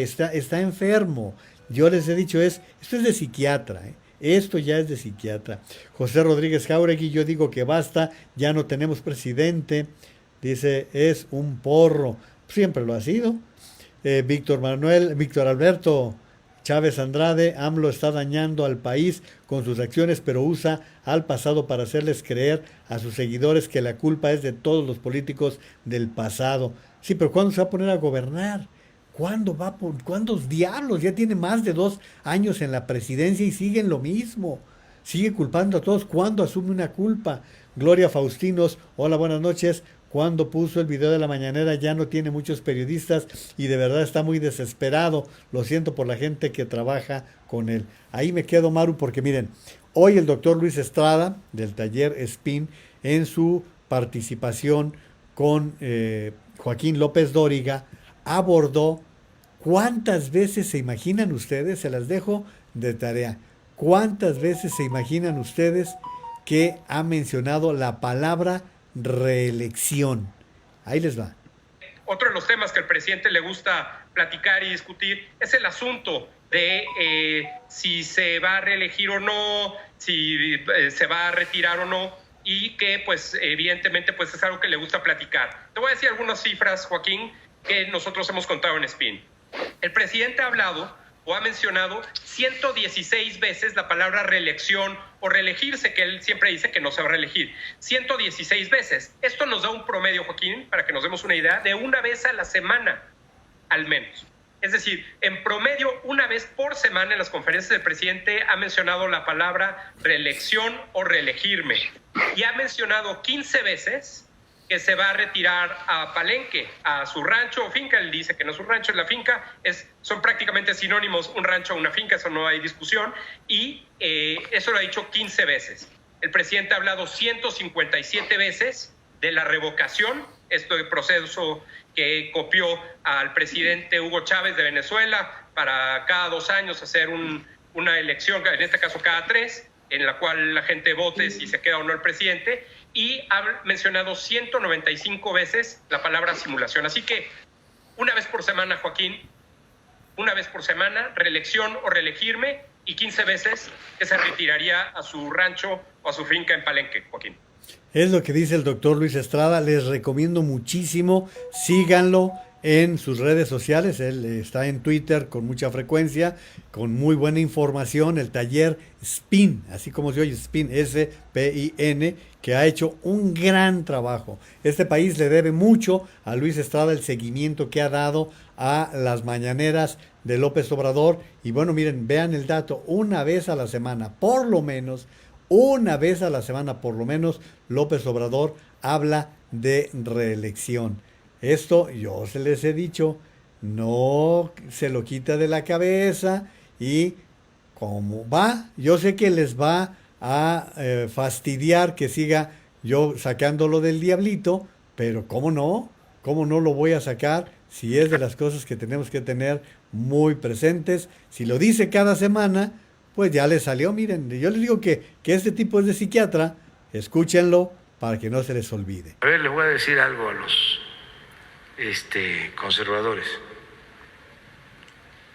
está enfermo. Yo les he dicho, esto es de psiquiatra, Esto ya es de psiquiatra. José Rodríguez Jauregui, yo digo que basta, ya no tenemos presidente. Dice, es un porro. siempre lo ha sido. Víctor Alberto Chávez Andrade, AMLO está dañando al país con sus acciones, pero usa al pasado para hacerles creer a sus seguidores que la culpa es de todos los políticos del pasado. Sí, pero ¿cuándo se va a poner a gobernar? ¿Cuántos diablos? Ya tiene más de 2 años en la presidencia y sigue en lo mismo. Sigue culpando a todos. ¿Cuándo asume una culpa? Gloria Faustinos, hola, buenas noches. Cuando puso el video de la mañanera ya no tiene muchos periodistas y de verdad está muy desesperado. Lo siento por la gente que trabaja con él. Ahí me quedo, Maru, porque miren, hoy el doctor Luis Estrada del taller Spin, en su participación con Joaquín López Dóriga, abordó cuántas veces se imaginan ustedes, se las dejo de tarea, cuántas veces se imaginan ustedes que ha mencionado la palabra reelección. Ahí les va.
Otro de los temas que al presidente le gusta platicar y discutir es el asunto de si se va a reelegir o no, si se va a retirar o no, y que pues evidentemente pues es algo que le gusta platicar. Te voy a decir algunas cifras, Joaquín, que nosotros hemos contado en Spin. El presidente ha hablado o ha mencionado 116 veces la palabra reelección o reelegirse, que él siempre dice que no se va a reelegir. 116 veces. Esto nos da un promedio, Joaquín, para que nos demos una idea, de una vez a la semana, al menos. Es decir, en promedio, una vez por semana en las conferencias del presidente ha mencionado la palabra reelección o reelegirme. Y ha mencionado 15 veces que se va a retirar a Palenque, a su rancho o finca. Él dice que no es un rancho, es la finca. Son prácticamente sinónimos, un rancho o una finca, eso no hay discusión. Y eso lo ha dicho 15 veces. El presidente ha hablado 157 veces de la revocación, este proceso que copió al presidente Hugo Chávez de Venezuela para cada 2 años hacer una elección, en este caso cada 3, en la cual la gente vote si se queda o no el presidente. Y ha mencionado 195 veces la palabra simulación. Así que una vez por semana, Joaquín, una vez por semana, reelección o reelegirme, y 15 veces que se retiraría a su rancho o a su finca en Palenque, Joaquín.
Es lo que dice el doctor Luis Estrada. Les recomiendo muchísimo, síganlo en sus redes sociales. Él está en Twitter con mucha frecuencia, con muy buena información. El taller Spin, así como se oye, Spin, S-P-I-N, que ha hecho un gran trabajo. Este país le debe mucho a Luis Estrada el seguimiento que ha dado a las mañaneras de López Obrador. Y bueno, miren, vean el dato, una vez a la semana, por lo menos, López Obrador habla de reelección. Esto yo se les he dicho, no se lo quita de la cabeza, y como va, yo sé que les va a fastidiar que siga yo sacándolo del diablito, pero ¿cómo no lo voy a sacar si es de las cosas que tenemos que tener muy presentes? Si lo dice cada semana, pues ya le salió. Miren, yo les digo que este tipo es de psiquiatra, escúchenlo para que no se les olvide.
A ver, les voy a decir algo a los conservadores.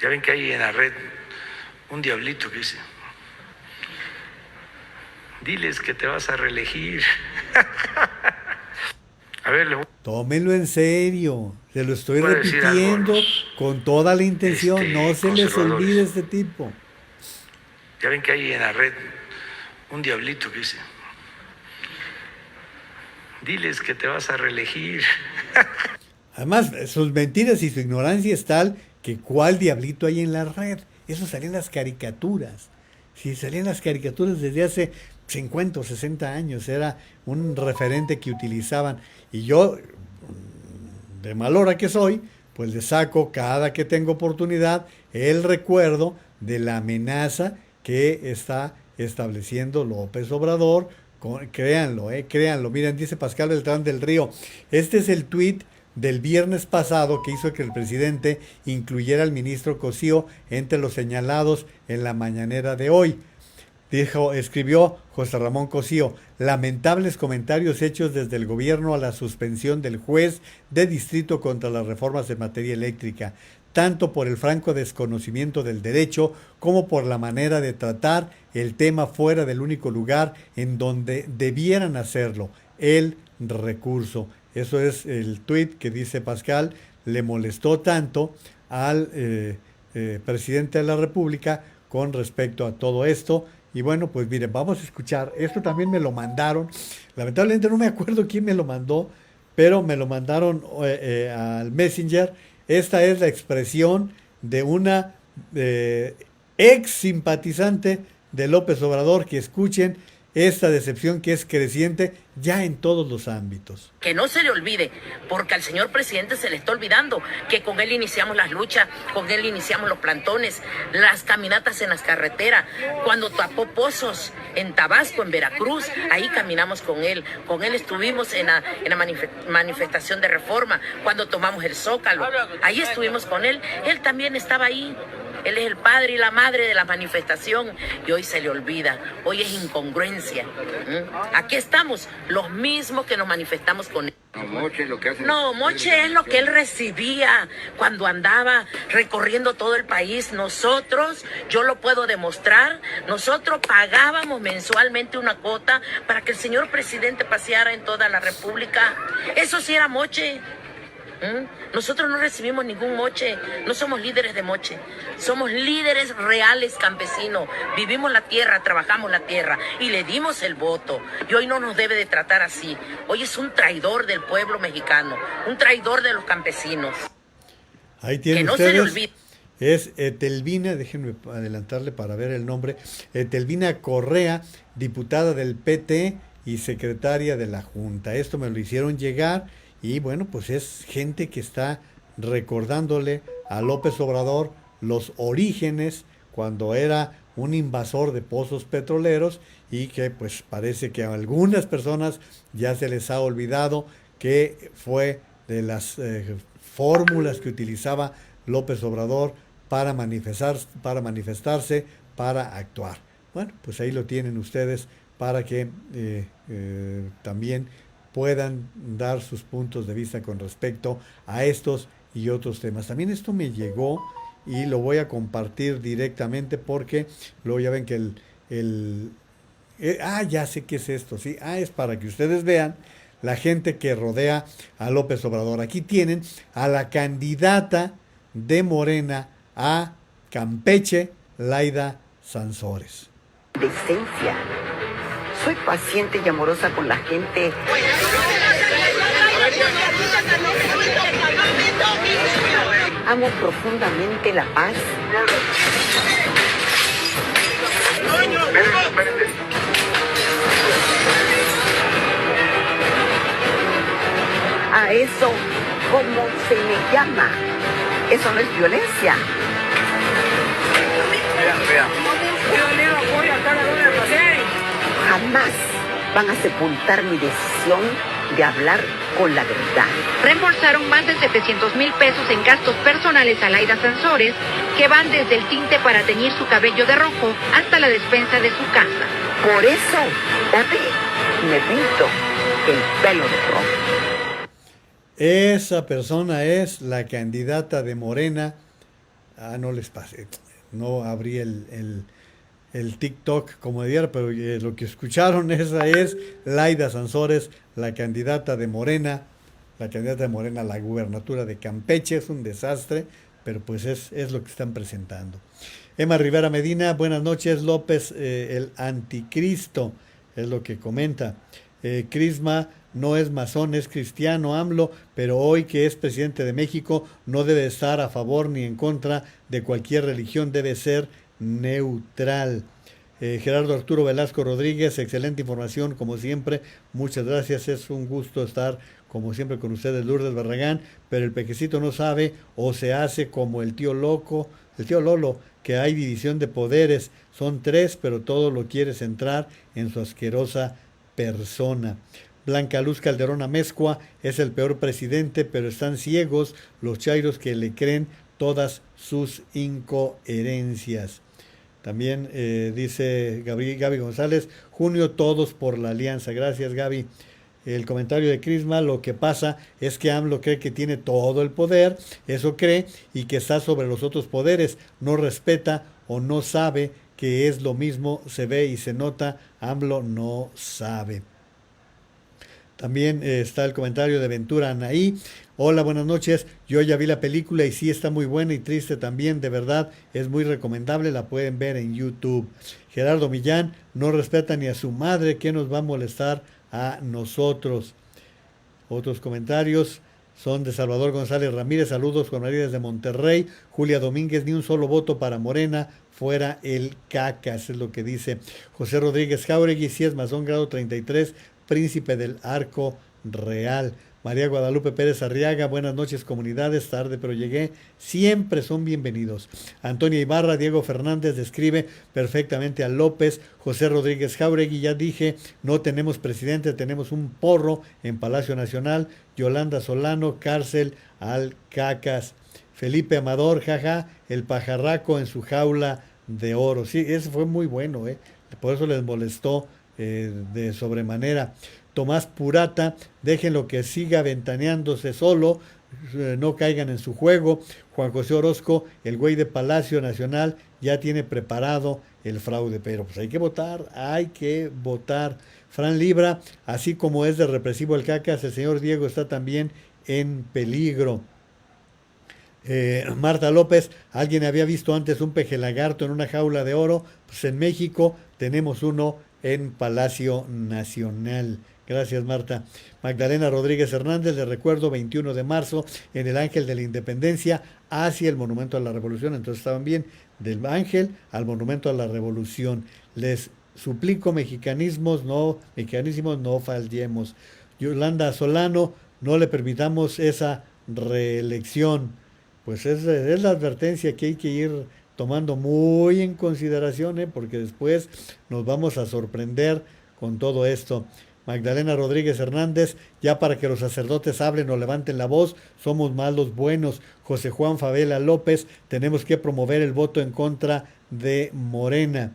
Ya ven que hay en la red un diablito que dice: diles que te vas a reelegir. A ver,
tómenlo en serio, se lo estoy repitiendo con toda la intención, no se les olvide este tipo.
Ya ven que hay en la red un diablito que dice: diles que te vas a reelegir.
Además, sus mentiras y su ignorancia es tal que ¿cuál diablito hay en la red? Eso salía en las caricaturas. Sí, salían las caricaturas desde hace 50 o 60 años. Era un referente que utilizaban. Y yo, de mal hora que soy, pues le saco cada que tengo oportunidad el recuerdo de la amenaza que está estableciendo López Obrador. Créanlo. Miren, dice Pascal Beltrán del Río, este es el tuit del viernes pasado que hizo que el presidente incluyera al ministro Cosío entre los señalados en la mañanera de hoy. Escribió José Ramón Cosío: lamentables comentarios hechos desde el gobierno a la suspensión del juez de distrito contra las reformas en materia eléctrica, tanto por el franco desconocimiento del derecho como por la manera de tratar el tema fuera del único lugar en donde debieran hacerlo, el recurso. Eso es el tuit que dice Pascal, le molestó tanto al presidente de la República con respecto a todo esto. Y bueno, pues miren, vamos a escuchar. Esto también me lo mandaron. Lamentablemente no me acuerdo quién me lo mandó, pero me lo mandaron al Messenger. Esta es la expresión de una ex simpatizante de López Obrador, que escuchen esta decepción que es creciente ya en todos los ámbitos.
Que no se le olvide, porque al señor presidente se le está olvidando que con él iniciamos las luchas, con él iniciamos los plantones, las caminatas en las carreteras, cuando tapó pozos en Tabasco, en Veracruz, ahí caminamos con él estuvimos en la manifestación de Reforma, cuando tomamos el Zócalo, ahí estuvimos con él también estaba ahí. Él es el padre y la madre de la manifestación y hoy se le olvida, hoy es incongruencia. Aquí estamos, los mismos que nos manifestamos con él.
Moche es lo que hace.
No, Moche es lo que él recibía cuando andaba recorriendo todo el país. Nosotros, yo lo puedo demostrar, nosotros pagábamos mensualmente una cuota para que el señor presidente paseara en toda la República. Eso sí era Moche. Nosotros no recibimos ningún moche, no somos líderes de moche, somos líderes reales campesinos, vivimos la tierra, trabajamos la tierra y le dimos el voto y hoy no nos debe de tratar así. Hoy es un traidor del pueblo mexicano, un traidor de los campesinos.
Ahí tienen
que no
ustedes.
Se le olvide.
Es Etelvina, déjenme adelantarle para ver el nombre, Etelvina Correa, diputada del PT y secretaria de la Junta. Esto me lo hicieron llegar. Y bueno, pues es gente que está recordándole a López Obrador los orígenes cuando era un invasor de pozos petroleros y que pues parece que a algunas personas ya se les ha olvidado que fue de las fórmulas que utilizaba López Obrador para manifestarse, para actuar. Bueno, pues ahí lo tienen ustedes para que también puedan dar sus puntos de vista con respecto a estos y otros temas. También esto me llegó y lo voy a compartir directamente porque luego ya ven que ya sé qué es esto, ¿sí? Es para que ustedes vean la gente que rodea a López Obrador. Aquí tienen a la candidata de Morena a Campeche, Laida Sansores.
Decencia. Soy paciente y amorosa con la gente. Amo profundamente la paz. A eso, ¿cómo se le llama? Eso no es violencia. Jamás van a sepultar mi decisión de hablar con la verdad.
Reembolsaron más de 700,000 pesos en gastos personales a Laida Sansores, que van desde el tinte para teñir su cabello de rojo hasta la despensa de su casa.
Por eso, hoy me pinto el pelo de rojo.
Esa persona es la candidata de Morena. No les pase, no abrí el TikTok como debiera, pero lo que escucharon, esa es Laida Sansores, la candidata de Morena, a la gubernatura de Campeche. Es un desastre, pero pues es lo que están presentando. Emma Rivera Medina, buenas noches. López, el anticristo, es lo que comenta. Crisma no es masón, es cristiano, AMLO, pero hoy que es presidente de México no debe estar a favor ni en contra de cualquier religión, debe ser neutral. Gerardo Arturo Velasco Rodríguez, excelente información como siempre, muchas gracias, es un gusto estar como siempre con ustedes. Lourdes Barragán, pero el pequecito no sabe o se hace como el tío Lolo, que hay división de poderes, son 3, pero todo lo quiere centrar en su asquerosa persona. Blanca Luz Calderón Amezcua, es el peor presidente, pero están ciegos los chairos que le creen todas sus incoherencias. También dice Gaby González, junio todos por la alianza. Gracias, Gaby. El comentario de Crisma, lo que pasa es que AMLO cree que tiene todo el poder, eso cree, y que está sobre los otros poderes, no respeta o no sabe que es lo mismo, se ve y se nota, AMLO no sabe. También está el comentario de Ventura Anaí. Hola, buenas noches. Yo ya vi la película y sí está muy buena y triste también. De verdad, es muy recomendable. La pueden ver en YouTube. Gerardo Millán, no respeta ni a su madre. ¿Qué nos va a molestar a nosotros? Otros comentarios son de Salvador González Ramírez. Saludos, Juan María desde Monterrey. Julia Domínguez, ni un solo voto para Morena. Fuera el cacas, es lo que dice José Rodríguez Jáuregui. Si es masón grado 33, príncipe del arco real. María Guadalupe Pérez Arriaga, buenas noches comunidades, tarde pero llegué, siempre son bienvenidos. Antonia Ibarra, Diego Fernández describe perfectamente a López. José Rodríguez Jáuregui, ya dije, no tenemos presidente, tenemos un porro en Palacio Nacional. Yolanda Solano, cárcel al cacas. Felipe Amador, jaja, el pajarraco en su jaula de oro. Sí, eso fue muy bueno, por eso les molestó de sobremanera. Tomás Purata, déjenlo que siga ventaneándose solo, no caigan en su juego. Juan José Orozco, el güey de Palacio Nacional ya tiene preparado el fraude, pero pues hay que votar, hay que votar. Fran Libra, así como es de represivo el cacas, el señor Diego está también en peligro. Marta López, ¿alguien había visto antes un peje lagarto en una jaula de oro? Pues en México tenemos uno en Palacio Nacional. Gracias, Marta. Magdalena Rodríguez Hernández, les recuerdo, 21 de marzo, en el Ángel de la Independencia, hacia el Monumento a la Revolución. Entonces estaban bien, del Ángel al Monumento a la Revolución. Les suplico, mexicanismos, no fallemos. Yolanda Solano, no le permitamos esa reelección. Pues es la advertencia que hay que ir tomando muy en consideración, porque después nos vamos a sorprender con todo esto. Magdalena Rodríguez Hernández, ya para que los sacerdotes hablen o levanten la voz, somos más los buenos. José Juan Favela López, tenemos que promover el voto en contra de Morena.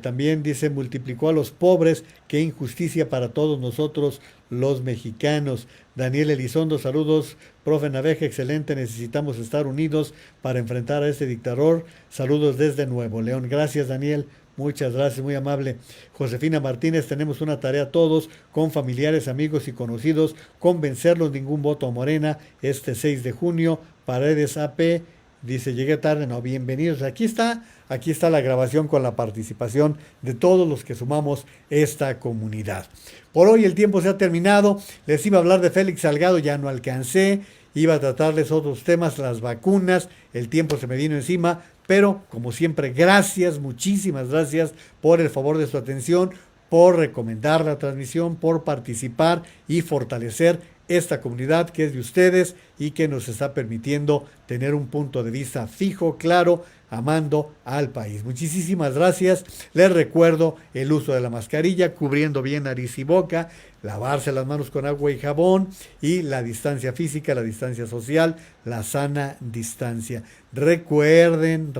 También dice, multiplicó a los pobres, qué injusticia para todos nosotros los mexicanos. Daniel Elizondo, saludos, profe Naveja, excelente, necesitamos estar unidos para enfrentar a este dictador. Saludos desde Nuevo León. Gracias, Daniel. Muchas gracias, muy amable. Josefina Martínez, tenemos una tarea todos, con familiares, amigos y conocidos, convencerlos, ningún voto a Morena, este 6 de junio, Paredes AP, dice, llegué tarde, no, bienvenidos. Aquí está la grabación con la participación de todos los que sumamos esta comunidad. Por hoy el tiempo se ha terminado, les iba a hablar de Félix Salgado, ya no alcancé, iba a tratarles otros temas, las vacunas, el tiempo se me vino encima, pero como siempre, gracias, muchísimas gracias por el favor de su atención, por recomendar la transmisión, por participar y fortalecer esta comunidad que es de ustedes y que nos está permitiendo tener un punto de vista fijo, claro, amando al país. Muchísimas gracias. Les recuerdo el uso de la mascarilla, cubriendo bien nariz y boca, lavarse las manos con agua y jabón y la distancia física, la distancia social, la sana distancia. Recuerden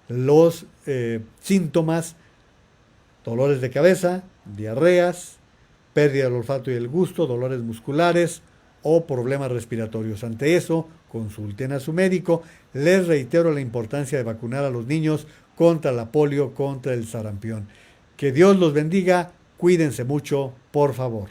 los síntomas: dolores de cabeza, diarreas, pérdida del olfato y el gusto, dolores musculares o problemas respiratorios. Ante eso, consulten a su médico. Les reitero la importancia de vacunar a los niños contra la polio, contra el sarampión. Que Dios los bendiga. Cuídense mucho, por favor.